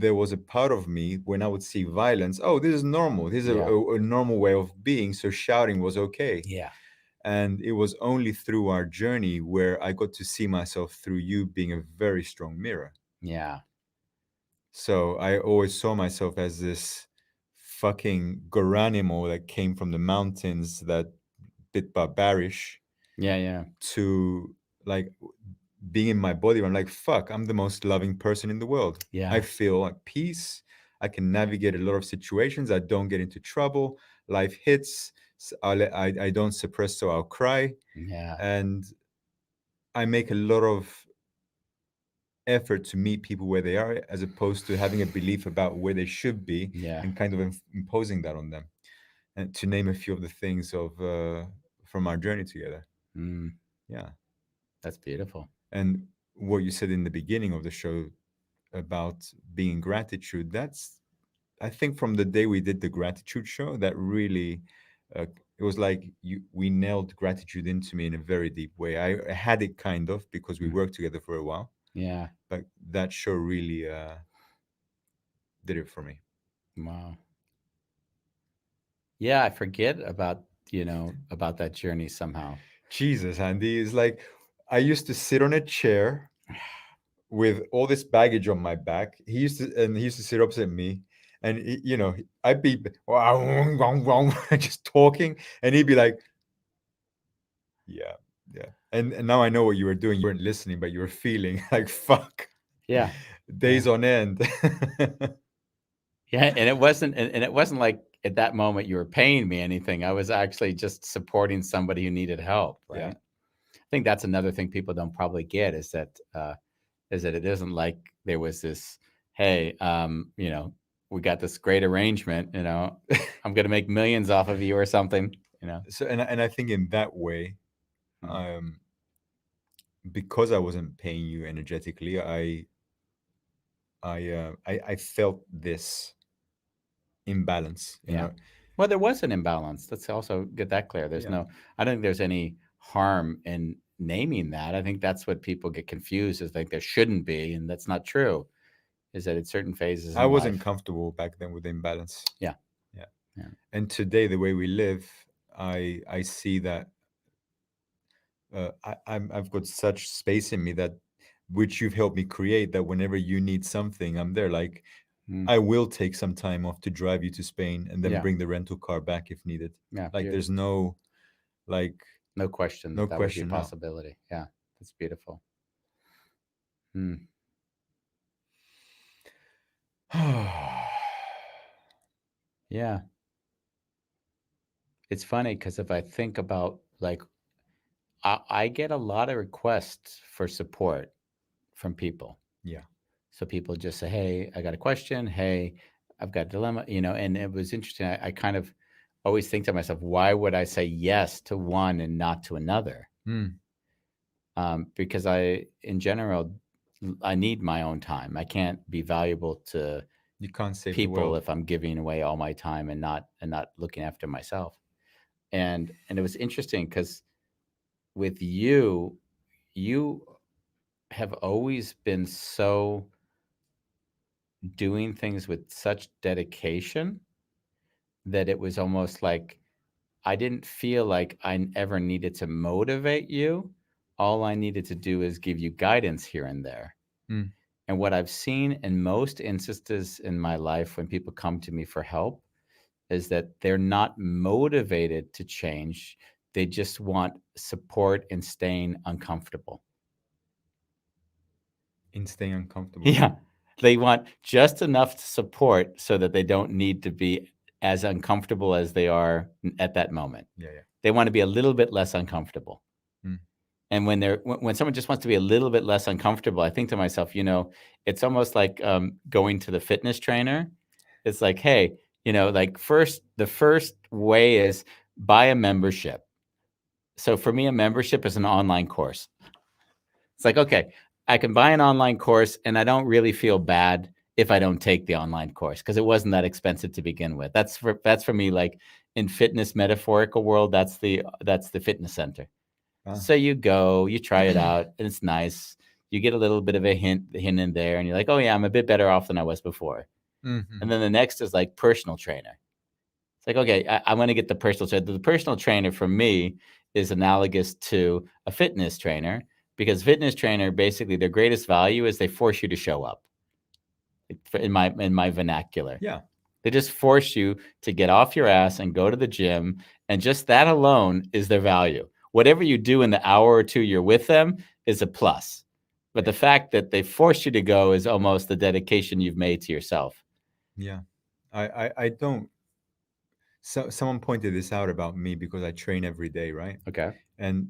There was a part of me when I would see violence. Oh, this is normal. This is Yeah. a normal way of being. So shouting was okay. Yeah. And it was only through our journey where I got to see myself through you being a very strong mirror. Yeah. So I always saw myself as this fucking Goranimo that came from the mountains that bit barbarish Yeah. Yeah. to like being in my body. I'm like, fuck, I'm the most loving person in the world. I Yeah. feel at peace. I can navigate a lot of situations. I don't get into trouble. Life hits. I don't suppress, so I'll cry. Yeah. And I make a lot of effort to meet people where they are, as opposed to having a belief about where they should be Yeah. and kind of imposing that on them. And to name a few of the things of from our journey together. Mm, Yeah. that's beautiful. And what you said in the beginning of the show about being in gratitude, that's, I think, from the day we did the gratitude show, that really it was like we nailed gratitude into me in a very deep way. I had it kind of because we Mm, worked together for a while, yeah. but that show really did it for me. Wow. Yeah, I forget about, about that journey somehow. Jesus, Andy, it's like I used to sit on a chair with all this baggage on my back. He used to sit opposite me, and I'd be just talking, and he'd be like, "Yeah, yeah." And now I know what you were doing. You weren't listening, but you were feeling like fuck, Yeah. days Yeah. on end. Yeah, and it wasn't like at that moment you were paying me anything. I was actually just supporting somebody who needed help, Yeah, right? I think that's another thing people don't probably get is that it isn't like there was this, hey, we got this great arrangement, I'm gonna make millions off of you or something. so and I think in that way, Mm, um, because I wasn't paying you energetically, I felt this imbalance. yeah. Well, there was an imbalance. Let's also get that clear. Yeah. I don't think there's any harm in naming that. I think that's what people get confused is like there shouldn't be, and that's not true. Is that at certain phases I in wasn't life? comfortable back then with imbalance. Yeah. Yeah. Yeah. And today, the way we live, I see that I've got such space in me that which you've helped me create, that whenever you need something, I'm there. Like Mm, I will take some time off to drive you to Spain and then yeah. bring the rental car back if needed. Yeah. Like there's no like No question no that that would be a question, no. possibility. Yeah. That's beautiful. Mm, yeah. It's funny because if I think about like, I get a lot of requests for support from people. Yeah. So people just say, "Hey, I got a question. Hey, I've got a dilemma." And it was interesting. I kind of always think to myself, why would I say yes to one and not to another? Mm, Because in general, I need my own time. I can't be valuable to you can't save the people world. if I'm giving away all my time and not looking after myself. And it was interesting because with you have always been so doing things with such dedication that it was almost like I didn't feel like I ever needed to motivate you. All I needed to do is give you guidance here and there. Mm, And what I've seen in most instances in my life when people come to me for help is that they're not motivated to change. They just want support in staying uncomfortable. in staying uncomfortable. Yeah. They want just enough support so that they don't need to be as uncomfortable as they are at that moment. Yeah, yeah. They want to be a little bit less uncomfortable. Mm. And when someone just wants to be a little bit less uncomfortable, I think to myself, it's almost like going to the fitness trainer. It's like, hey, like the first way is buy a membership. So for me, a membership is an online course. It's like, okay, I can buy an online course and I don't really feel bad if I don't take the online course because it wasn't that expensive to begin with. That's for me, like in fitness metaphorical world, that's the fitness center. Ah. So you go, you try it out, and it's nice. You get a little bit of a hint in there, and you're like, oh yeah, I'm a bit better off than I was before. Mm-hmm. And then the next is like personal trainer. It's like, okay, I'm going to get the personal trainer. The personal trainer for me is analogous to a fitness trainer because fitness trainer, basically their greatest value is they force you to show up in my vernacular. Yeah. They just force you to get off your ass and go to the gym. And just that alone is their value. Whatever you do in the hour or two you're with them is a plus. But the fact that they force you to go is almost the dedication you've made to yourself. Yeah. I don't. So someone pointed this out about me because I train every day, right? Okay. And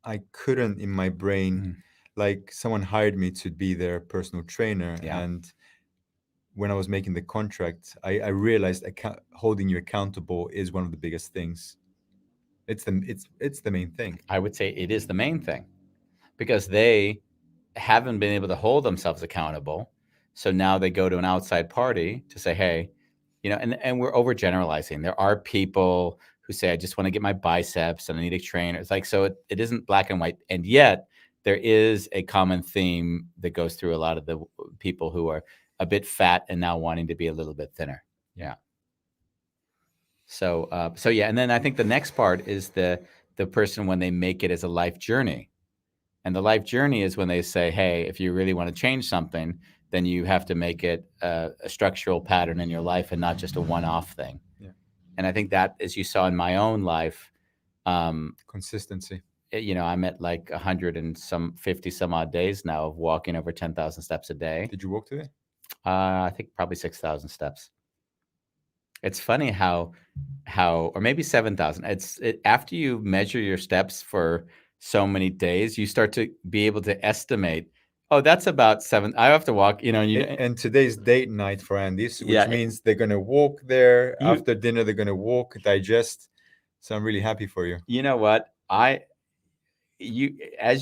I couldn't in my brain, like someone hired me to be their personal trainer, Yeah. and when I was making the contract, I realized holding you accountable is one of the biggest things. It's the main thing. I would say it is the main thing because they haven't been able to hold themselves accountable. So now they go to an outside party to say, hey, and we're overgeneralizing. There are people who say, I just want to get my biceps and I need a trainer. It's like, so it isn't black and white. And yet there is a common theme that goes through a lot of the people who are a bit fat and now wanting to be a little bit thinner. Yeah. So yeah. And then I think the next part is the person when they make it as a life journey. And the life journey is when they say, hey, if you really want to change something, then you have to make it a structural pattern in your life and not just a one-off thing. Yeah. And I think that, as you saw in my own life, consistency. I'm at like 150 some odd days now of walking over 10,000 steps a day. Did you walk today? I think probably 6,000 steps. It's funny how, or maybe 7,000. After you measure your steps for so many days, you start to be able to estimate. Oh, that's about 7. I have to walk, And today's date night for Andy's, which Yeah. means they're gonna walk there after dinner. They're gonna walk, digest. So I'm really happy for you. You know what? As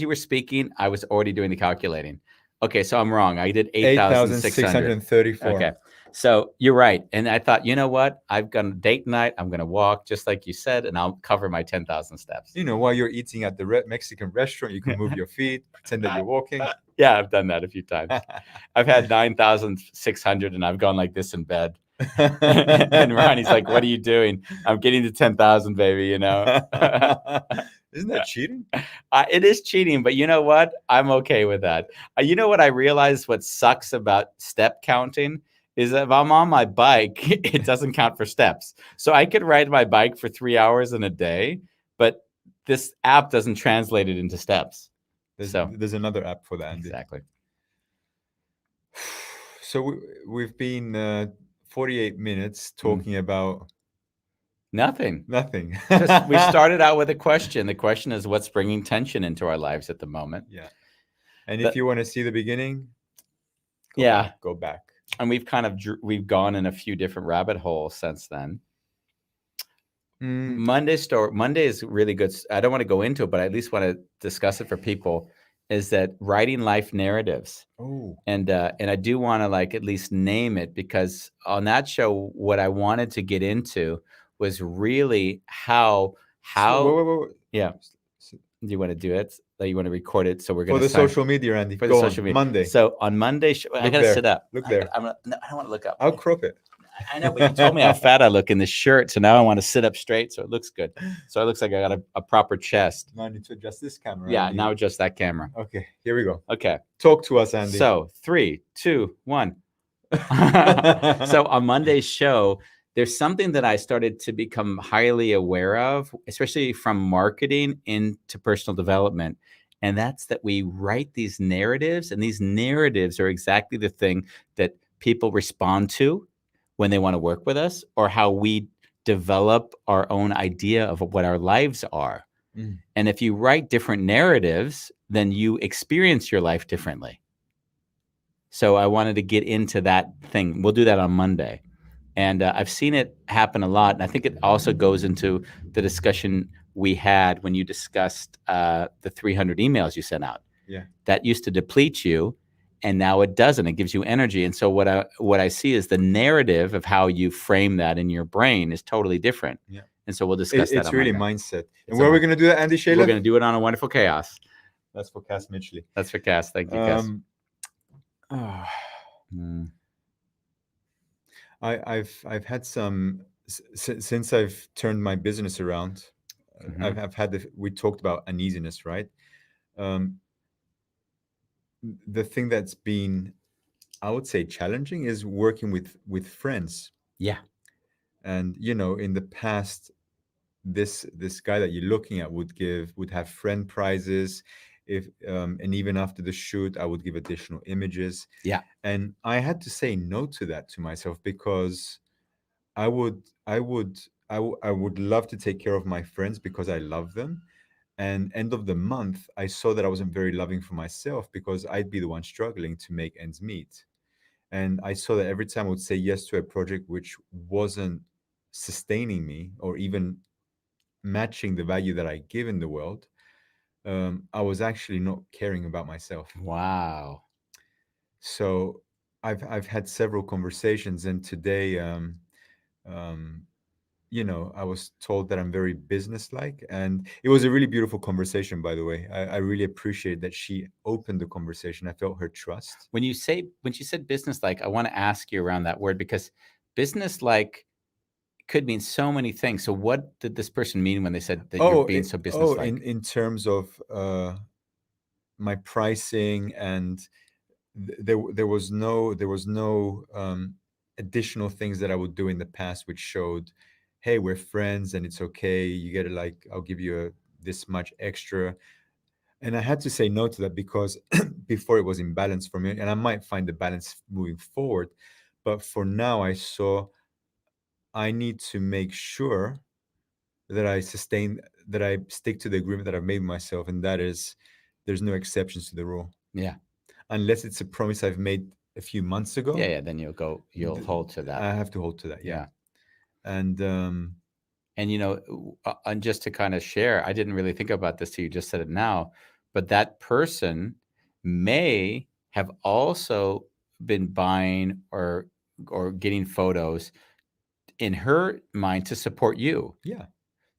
you were speaking, I was already doing the calculating. Okay, so I'm wrong. I did 8,600. 8,634. Okay. So you're right. And I thought, you know what? I've got a date night. I'm going to walk just like you said, and I'll cover my 10,000 steps. While you're eating at the Mexican restaurant, you can move your feet, pretend that you're walking. Yeah, I've done that a few times. I've had 9,600 and I've gone like this in bed. And Ronnie's like, what are you doing? I'm getting to 10,000, baby, Isn't that cheating? It is cheating, but you know what? I'm okay with that. You know what I realized what sucks about step counting is that if I'm on my bike, it doesn't count for steps. So I could ride my bike for 3 hours in a day, but this app doesn't translate it into steps. There's another app for that, Andy. Exactly. So we've been 48 minutes talking about nothing. We started out with a question. The question is, what's bringing tension into our lives at the moment? Yeah. And if you want to see the beginning, go back. And we've gone in a few different rabbit holes since then. Monday is really good. I don't want to go into it, but I at least want to discuss it for people. Is that writing life narratives? Oh. And I do want to at least name it, because on that show, what I wanted to get into was really how wait. Yeah. Do you want to do it? You want to record it? So we're going to for the social media, Andy. For the social media. Monday. So on Monday, I gotta sit up. Look there. I don't want to look up. I'll crop it. I know, but you told me how fat I look in this shirt, so now I want to sit up straight so it looks good. So it looks like I got a proper chest. Now I need to adjust this camera. Yeah, Andy. now adjust that camera. Okay, here we go. Okay. Talk to us, Andy. So 3, 2, 1. So on Monday's show, there's something that I started to become highly aware of, especially from marketing into personal development. And that's that we write these narratives, and these narratives are exactly the thing that people respond to when they want to work with us, or how we develop our own idea of what our lives are. Mm. And if you write different narratives, then you experience your life differently. So I wanted to get into that thing. We'll do that on Monday. And I've seen it happen a lot. And I think it also goes into the discussion we had when you discussed the 300 emails you sent out. Yeah. That used to deplete you, and now it doesn't. It gives you energy. And so what I see is the narrative of how you frame that in your brain is totally different. Yeah. And so we'll discuss that It's on really Monday. mindset. It's And where are we going to do that, Andy We're Shalef? going to do it on a Wonderful Chaos. That's for Cass Mitchley. That's for Cass. Thank you, Cass. Mm. I've had some since I've turned my business around. I've had we talked about uneasiness, right? The thing that's been, I would say, challenging is working with friends. Yeah. And in the past, this guy that you're looking at would have friend prizes, if and even after the shoot, I would give additional images. Yeah. And I had to say no to that to myself, because I would I would I would love to take care of my friends because I love them. And end of the month, I saw that I wasn't very loving for myself, because I'd be the one struggling to make ends meet. And I saw that every time I would say yes to a project which wasn't sustaining me or even matching the value that I give in the world, I was actually not caring about myself. Wow. So I've had several conversations, and today, um, I was told that I'm very businesslike, and it was a really beautiful conversation, by the way. I really appreciate that she opened the conversation. I felt her trust. When you said business-like, I want to ask you around that word, because business-like could mean so many things. So what did this person mean when they said that you're being so business-like? In terms of my pricing, and there was no additional things that I would do in the past which showed, hey, we're friends and it's okay. You get it, like, I'll give you this much extra. And I had to say no to that, because before it was imbalanced for me, and I might find the balance moving forward. But for now, I saw I need to make sure that I stick to the agreement that I've made with myself, and that is, there's no exceptions to the rule. Yeah. Unless it's a promise I've made a few months ago. Yeah. Then you'll hold to that. I have to hold to that. Yeah. And And and just to kind of share, I didn't really think about this till you just said it now, but that person may have also been buying or getting photos in her mind to support you. yeah,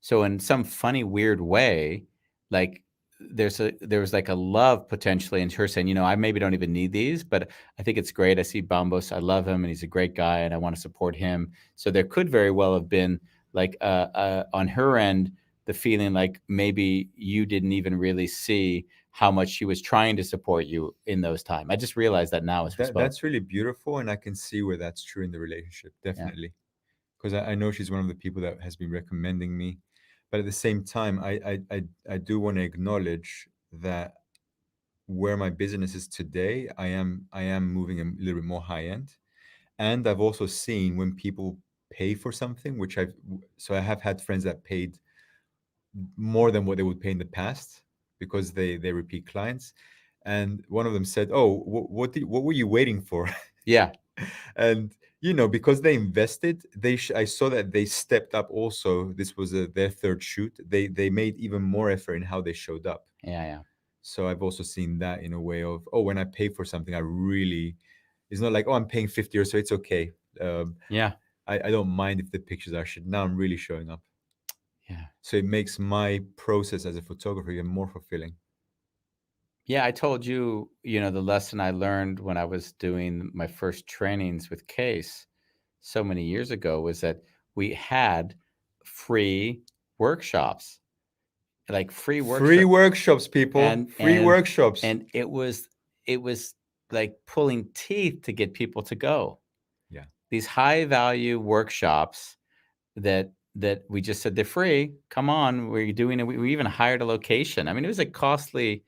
So in some funny, weird way, like there was like a love potentially in her saying, I maybe don't even need these, but I think it's great. I see Bambos. I love him and he's a great guy and I want to support him. So there could very well have been like on her end, the feeling like maybe you didn't even really see how much she was trying to support you in those times. I just realized that now as we spoke. that's really beautiful, and I can see where that's true in the relationship, definitely. Because I know she's one of the people that has been recommending me. But at the same time, I do want to acknowledge that where my business is today, I am moving a little bit more high end. And I've also seen when people pay for something, so I have had friends that paid more than what they would pay in the past, because they repeat clients. And one of them said, "Oh, what were you waiting for?" Yeah. And because they invested, I saw that they stepped up also. This was their third shoot. They made even more effort in how they showed up. Yeah. So I've also seen that in a way of, oh, when I pay for something, it's not like, oh, I'm paying 50 or so, it's okay. Yeah. I don't mind if the pictures are shit. Now I'm really showing up. Yeah. So it makes my process as a photographer even more fulfilling. Yeah, I told you, the lesson I learned when I was doing my first trainings with Case so many years ago was that we had free workshops, like free Free workshops, people. Free workshops. and it was like pulling teeth to get people to go. Yeah. These high value workshops that we just said they're free. Come on, we're doing it. We even hired a location. I mean, it was a costly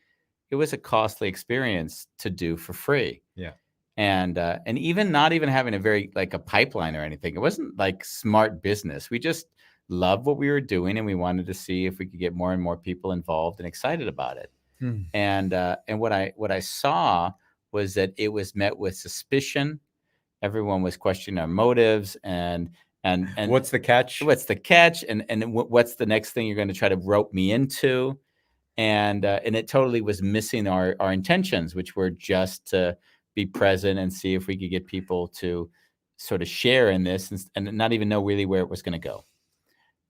experience to do for free. Yeah. And even not even having a very like a pipeline or anything. It wasn't like smart business. We just loved what we were doing, and we wanted to see if we could get more and more people involved and excited about it. Hmm. And what I saw was that it was met with suspicion. Everyone was questioning our motives, and What's the catch? what's the catch, and what's the next thing you're going to try to rope me into, and it totally was missing our intentions, which were just to be present and see if we could get people to sort of share in this, and not even know really where it was going to go.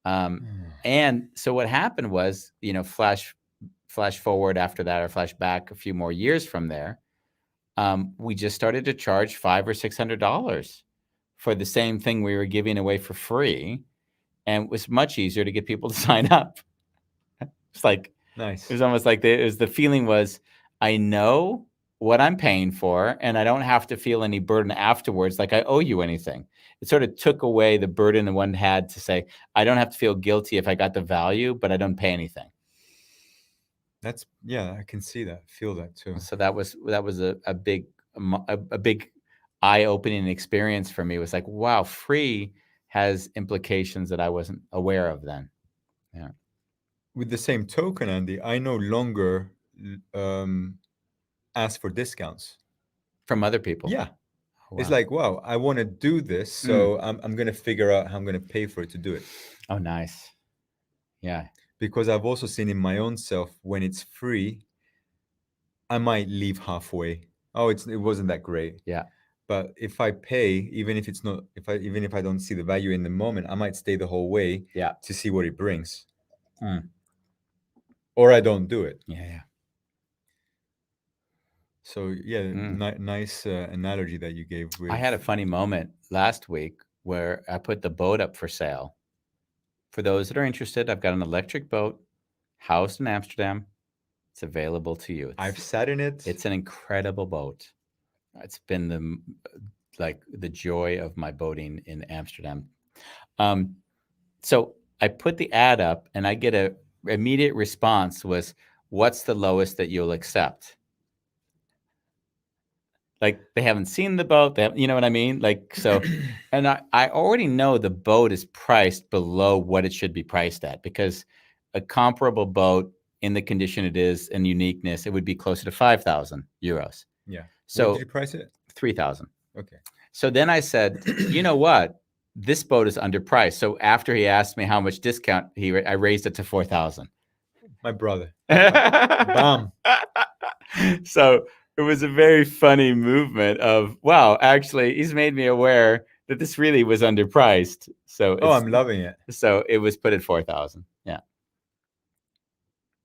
And so what happened was, flash forward after that, or flash back a few more years from there, we just started to charge $500 or $600 for the same thing we were giving away for free, and it was much easier to get people to sign up. It's like it Nice. was almost like the feeling was, I know what I'm paying for, and I don't have to feel any burden afterwards, like I owe you anything. It sort of took away the burden that one had to say, I don't have to feel guilty if I got the value, but I don't pay anything. That's, yeah, I can see that, feel that too. So that was a big a big eye-opening experience for me. It was like, wow, free has implications that I wasn't aware of then. Yeah. With the same token, Andy, I no longer ask for discounts. From other people. Yeah. Oh, It's wow. like, wow, I want to do this, so I'm going to figure out how I'm going to pay for it to do it. Oh, nice. Yeah. Because I've also seen in my own self, when it's free, I might leave halfway. Oh, it wasn't that great. Yeah. But if I pay, even if it's not, even if I don't see the value in the moment, I might stay the whole way Yeah. to see what it brings. Mm. Or I don't do it. Yeah. Yeah. So yeah, nice analogy that you gave. With I had a funny moment last week where I put the boat up for sale. For those that are interested, I've got an electric boat housed in Amsterdam. It's available to you. I've sat in it. It's an incredible boat. It's been the joy of my boating in Amsterdam. So I put the ad up, and I get a immediate response was, "What's the lowest that you'll accept?" Like, they haven't seen the boat. You know what I mean? Like, so, and I already know the boat is priced below what it should be priced at, because a comparable boat in the condition it is and uniqueness, it would be closer to 5,000 euros. Yeah. So what did you price it? 3,000. Okay. So then I said, you know what? This boat is underpriced. So after he asked me how much discount, I raised it to 4,000. My brother. Bam. So it was a very funny movement of, wow, actually, he's made me aware that this really was underpriced. So I'm loving it. So it was put at 4,000. Yeah.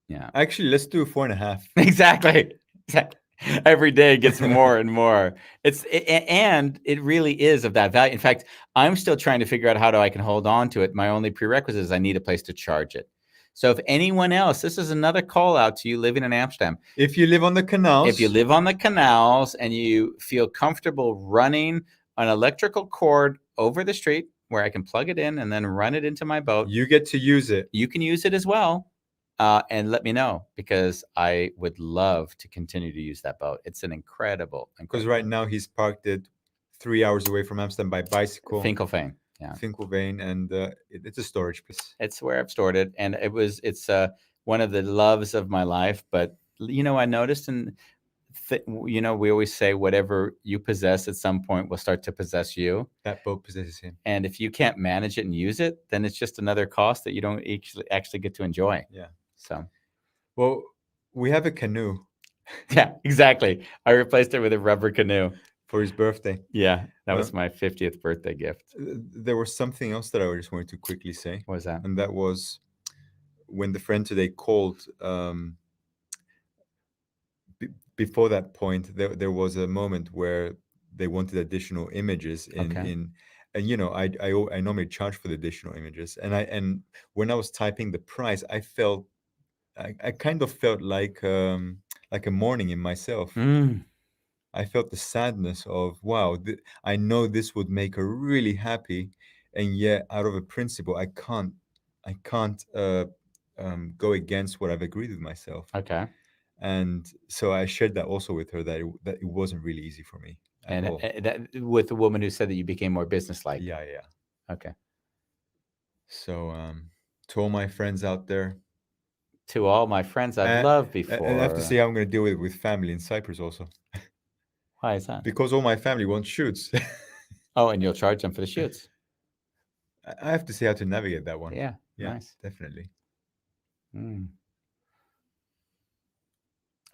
Yeah. Actually, let's do 4.5. Exactly. Every day it gets more and more. And it really is of that value. In fact, I'm still trying to figure out how I can hold on to it. My only prerequisite is I need a place to charge it. So if anyone else, this is another call out to you living in Amsterdam. If you live on the canals. If you live on the canals and you feel comfortable running an electrical cord over the street where I can plug it in and then run it into my boat, you get to use it. You can use it as well. And let me know, because I would love to continue to use that boat. It's an incredible. Because right now he's parked it 3 hours away from Amsterdam by bicycle. Finkelveen. Yeah. Finkelveen, and it's a storage place. It's where I've stored it, and it's one of the loves of my life. But I noticed, and we always say whatever you possess at some point will start to possess you. That boat possesses him. And if you can't manage it and use it, then it's just another cost that you don't actually get to enjoy. Yeah. So, well, we have a canoe. Yeah, exactly. I replaced it with a rubber canoe for his birthday. Yeah, that was my 50th birthday gift. There was something else that I just wanted to quickly say. What was that? And that was when the friend today called. Before that point, there was a moment where they wanted additional images in and I normally charge for the additional images, and when I was typing the price, I kind of felt like a mourning in myself. I felt the sadness of, wow, I know this would make her really happy, and yet out of a principle, I can't go against what I've agreed with myself. Okay. And so I shared that also with her, that it wasn't really easy for me at all. That with the woman who said that you became more businesslike. Yeah. Okay. So to all my friends out there, To all my friends I've and, loved and I have to before. see how I'm going to deal with family in Cyprus also, Why is that? because all my family wants shoots. Oh, and you'll charge them for the shoots. I have to see how to navigate that one. Yeah, Yeah, nice. definitely. Mm.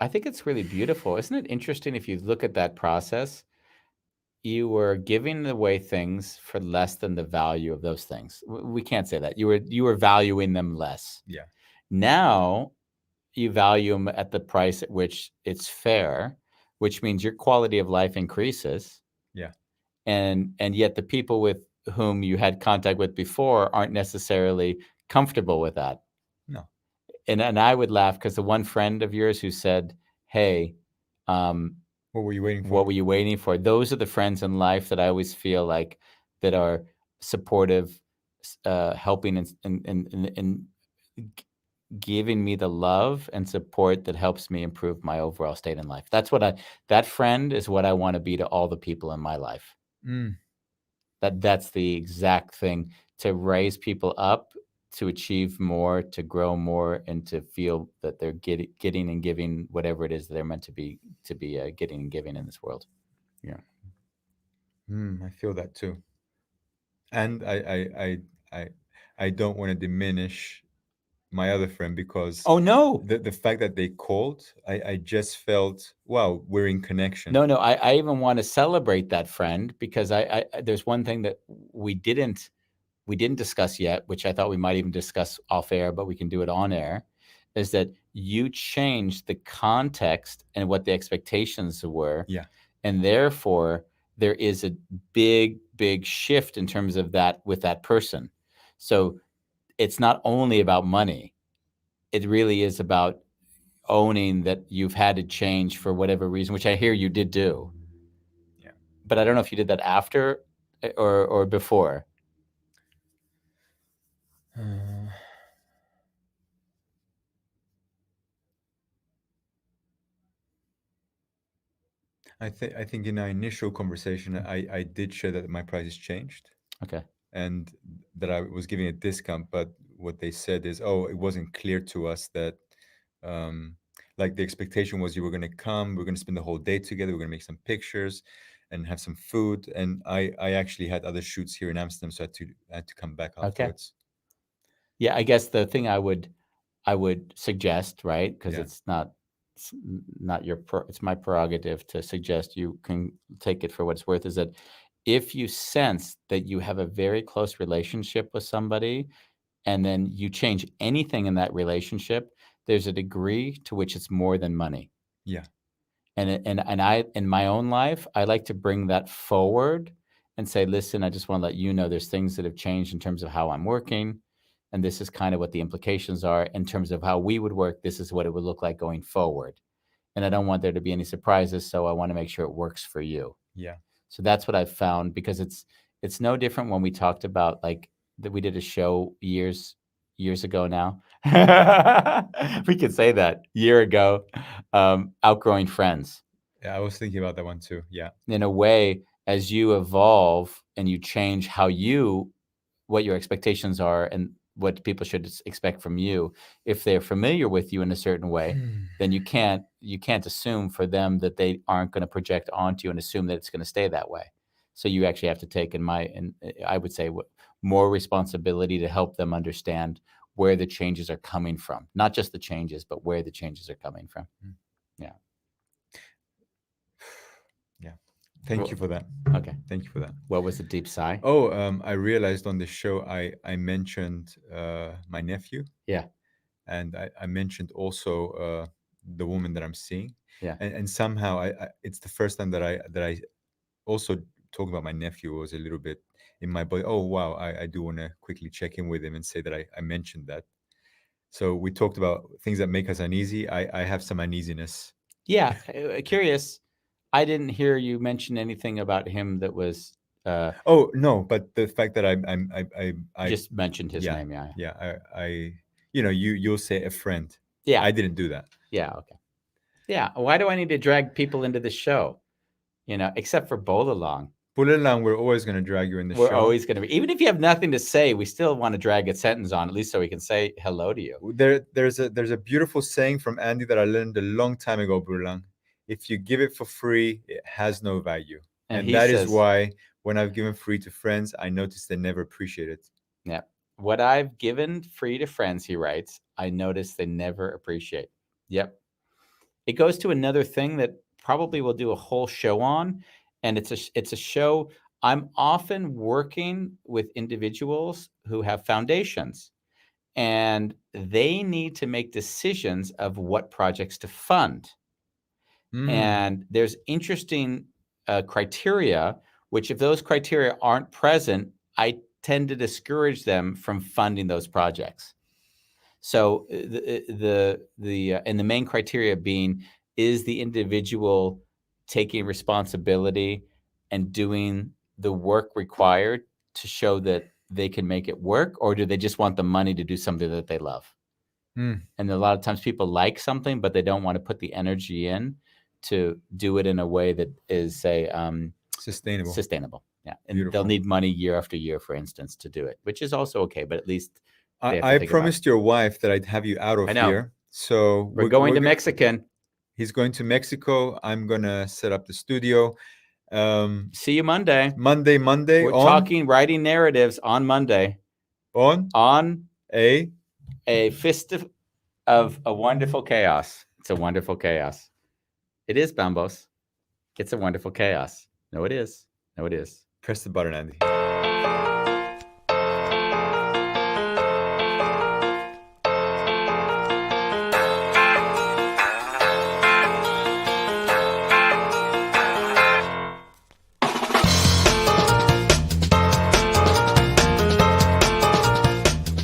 I think it's really beautiful. Isn't it interesting if you look at that process? You were giving away things for less than the value of those things. We can't say that. You were valuing them less. Yeah, Now you value them at the price at which it's fair, which means your quality of life increases. yeah. And yet the people with whom you had contact with before aren't necessarily comfortable with that. No, And I would laugh because the one friend of yours who said, "Hey, um, what were you waiting what for? were you waiting for?" Those are the friends in life that I always feel like that are supportive, helping and giving me the love and support that helps me improve my overall state in life. That friend is what I want to be to all the people in my life. Mm. That's the exact thing, to raise people up, to achieve more, to grow more, and to feel that they're getting and giving whatever it is that they're meant to be getting and giving in this world. Yeah. I feel that too, and I, I don't want to diminish my other friend because Oh no. the fact that they called, I just felt, wow, we're in connection. No, no. I even want to celebrate that friend because there's one thing that we didn't discuss yet, which I thought we might even discuss off air, but we can do it on air, is that you changed the context and what the expectations were. Yeah, And therefore, there is a big, big shift in terms of that with that person. So it's not only about money, it really is about owning that you've had to change for whatever reason, which I hear you did do. yeah. But I don't know if you did that after or before. Uh, I think in our initial conversation, I did share that my prices changed Okay. and that I was giving a discount, but what they said is, oh, it wasn't clear to us that, um, like the expectation was you were going to come, we're going to spend the whole day together, we're going to make some pictures and have some food. And I actually had other shoots here in Amsterdam, so I had to come back Okay. afterwards. Yeah, I guess the thing I would suggest, right? Because Yeah, it's not it's my prerogative to suggest. You can take it for what it's worth. Is that if you sense that you have a very close relationship with somebody, and then you change anything in that relationship, there's a degree to which it's more than money. yeah, And I, in my own life, I like to bring that forward and say, listen, I just want to let you know there's things that have changed in terms of how I'm working, and this is kind of what the implications are in terms of how we would work. This is what it would look like going forward, and I don't want there to be any surprises, so I want to make sure it works for you. yeah. So that's what I've found, because it's no different when we talked about, like, that we did a show years ago now. We could say that year ago, outgrowing friends. Yeah, I was thinking about that one too. Yeah, In a way, as you evolve and you change what your expectations are and what people should expect from you, if they're familiar with you in a certain way, then you can't assume for them that they aren't going to project onto you and assume that it's going to stay that way. So you actually have to take, I would say, more responsibility to help them understand where the changes are coming from, not just the changes, but where the changes are coming from. Mm. Yeah. Yeah. Thank you for that. Okay. Thank you for that. What was the deep sigh? Oh, I realized on the show I mentioned my nephew, Yeah. and I mentioned also the woman that I'm seeing, Yeah. and somehow it's the first time that I also talking about my nephew was a little bit in my body. Oh wow, I do want to quickly check in with him and say that I mentioned that. So we talked about things that make us uneasy. I have some uneasiness. Yeah, curious. I didn't hear you mention anything about him that was, uh, Oh no, but the fact that I just mentioned his yeah, name. Yeah. yeah, you'll say a friend. Yeah. I didn't do that. Yeah. Okay. Yeah. Why do I need to drag people into the show? Except for bowl along. Pulelang, we're always going to drag you in the We're show. always going to be, even if you have nothing to say, we still want to drag a sentence on, at least so we can say hello to you. There's a beautiful saying from Andy that I learned a long time ago, Pulelang. If you give it for free, it has no value. And And he that is says, why when I've given free to friends, I notice they never appreciate it. yeah, what I've given free to friends, he writes, I notice they never appreciate. Yep. It goes to another thing that probably we'll do a whole show on, and it's a show. I'm often working with individuals who have foundations, and they need to make decisions of what projects to fund. Mm. And there's interesting criteria, which if those criteria aren't present, I tend to discourage them from funding those projects. So and the main criteria being, is the individual taking responsibility and doing the work required to show that they can make it work, or do they just want the money to do something that they love? Mm. And a lot of times people like something, but they don't want to put the energy in to do it in a way that is, say, Sustainable. sustainable. Yeah, and they'll Beautiful. need money year after year, for instance, to do it, which is also okay. But at least they have to I think about it. promised your wife that I'd have you out of I know. here. So We're going to Mexican. He's going to Mexico. I'm gonna set up the studio. See you Monday. Monday We're on talking writing narratives on Monday on on a a fist of a wonderful chaos. It's a wonderful chaos. It is, Bambos. It's a wonderful chaos. No, it is. No, it is. press the button, Andy.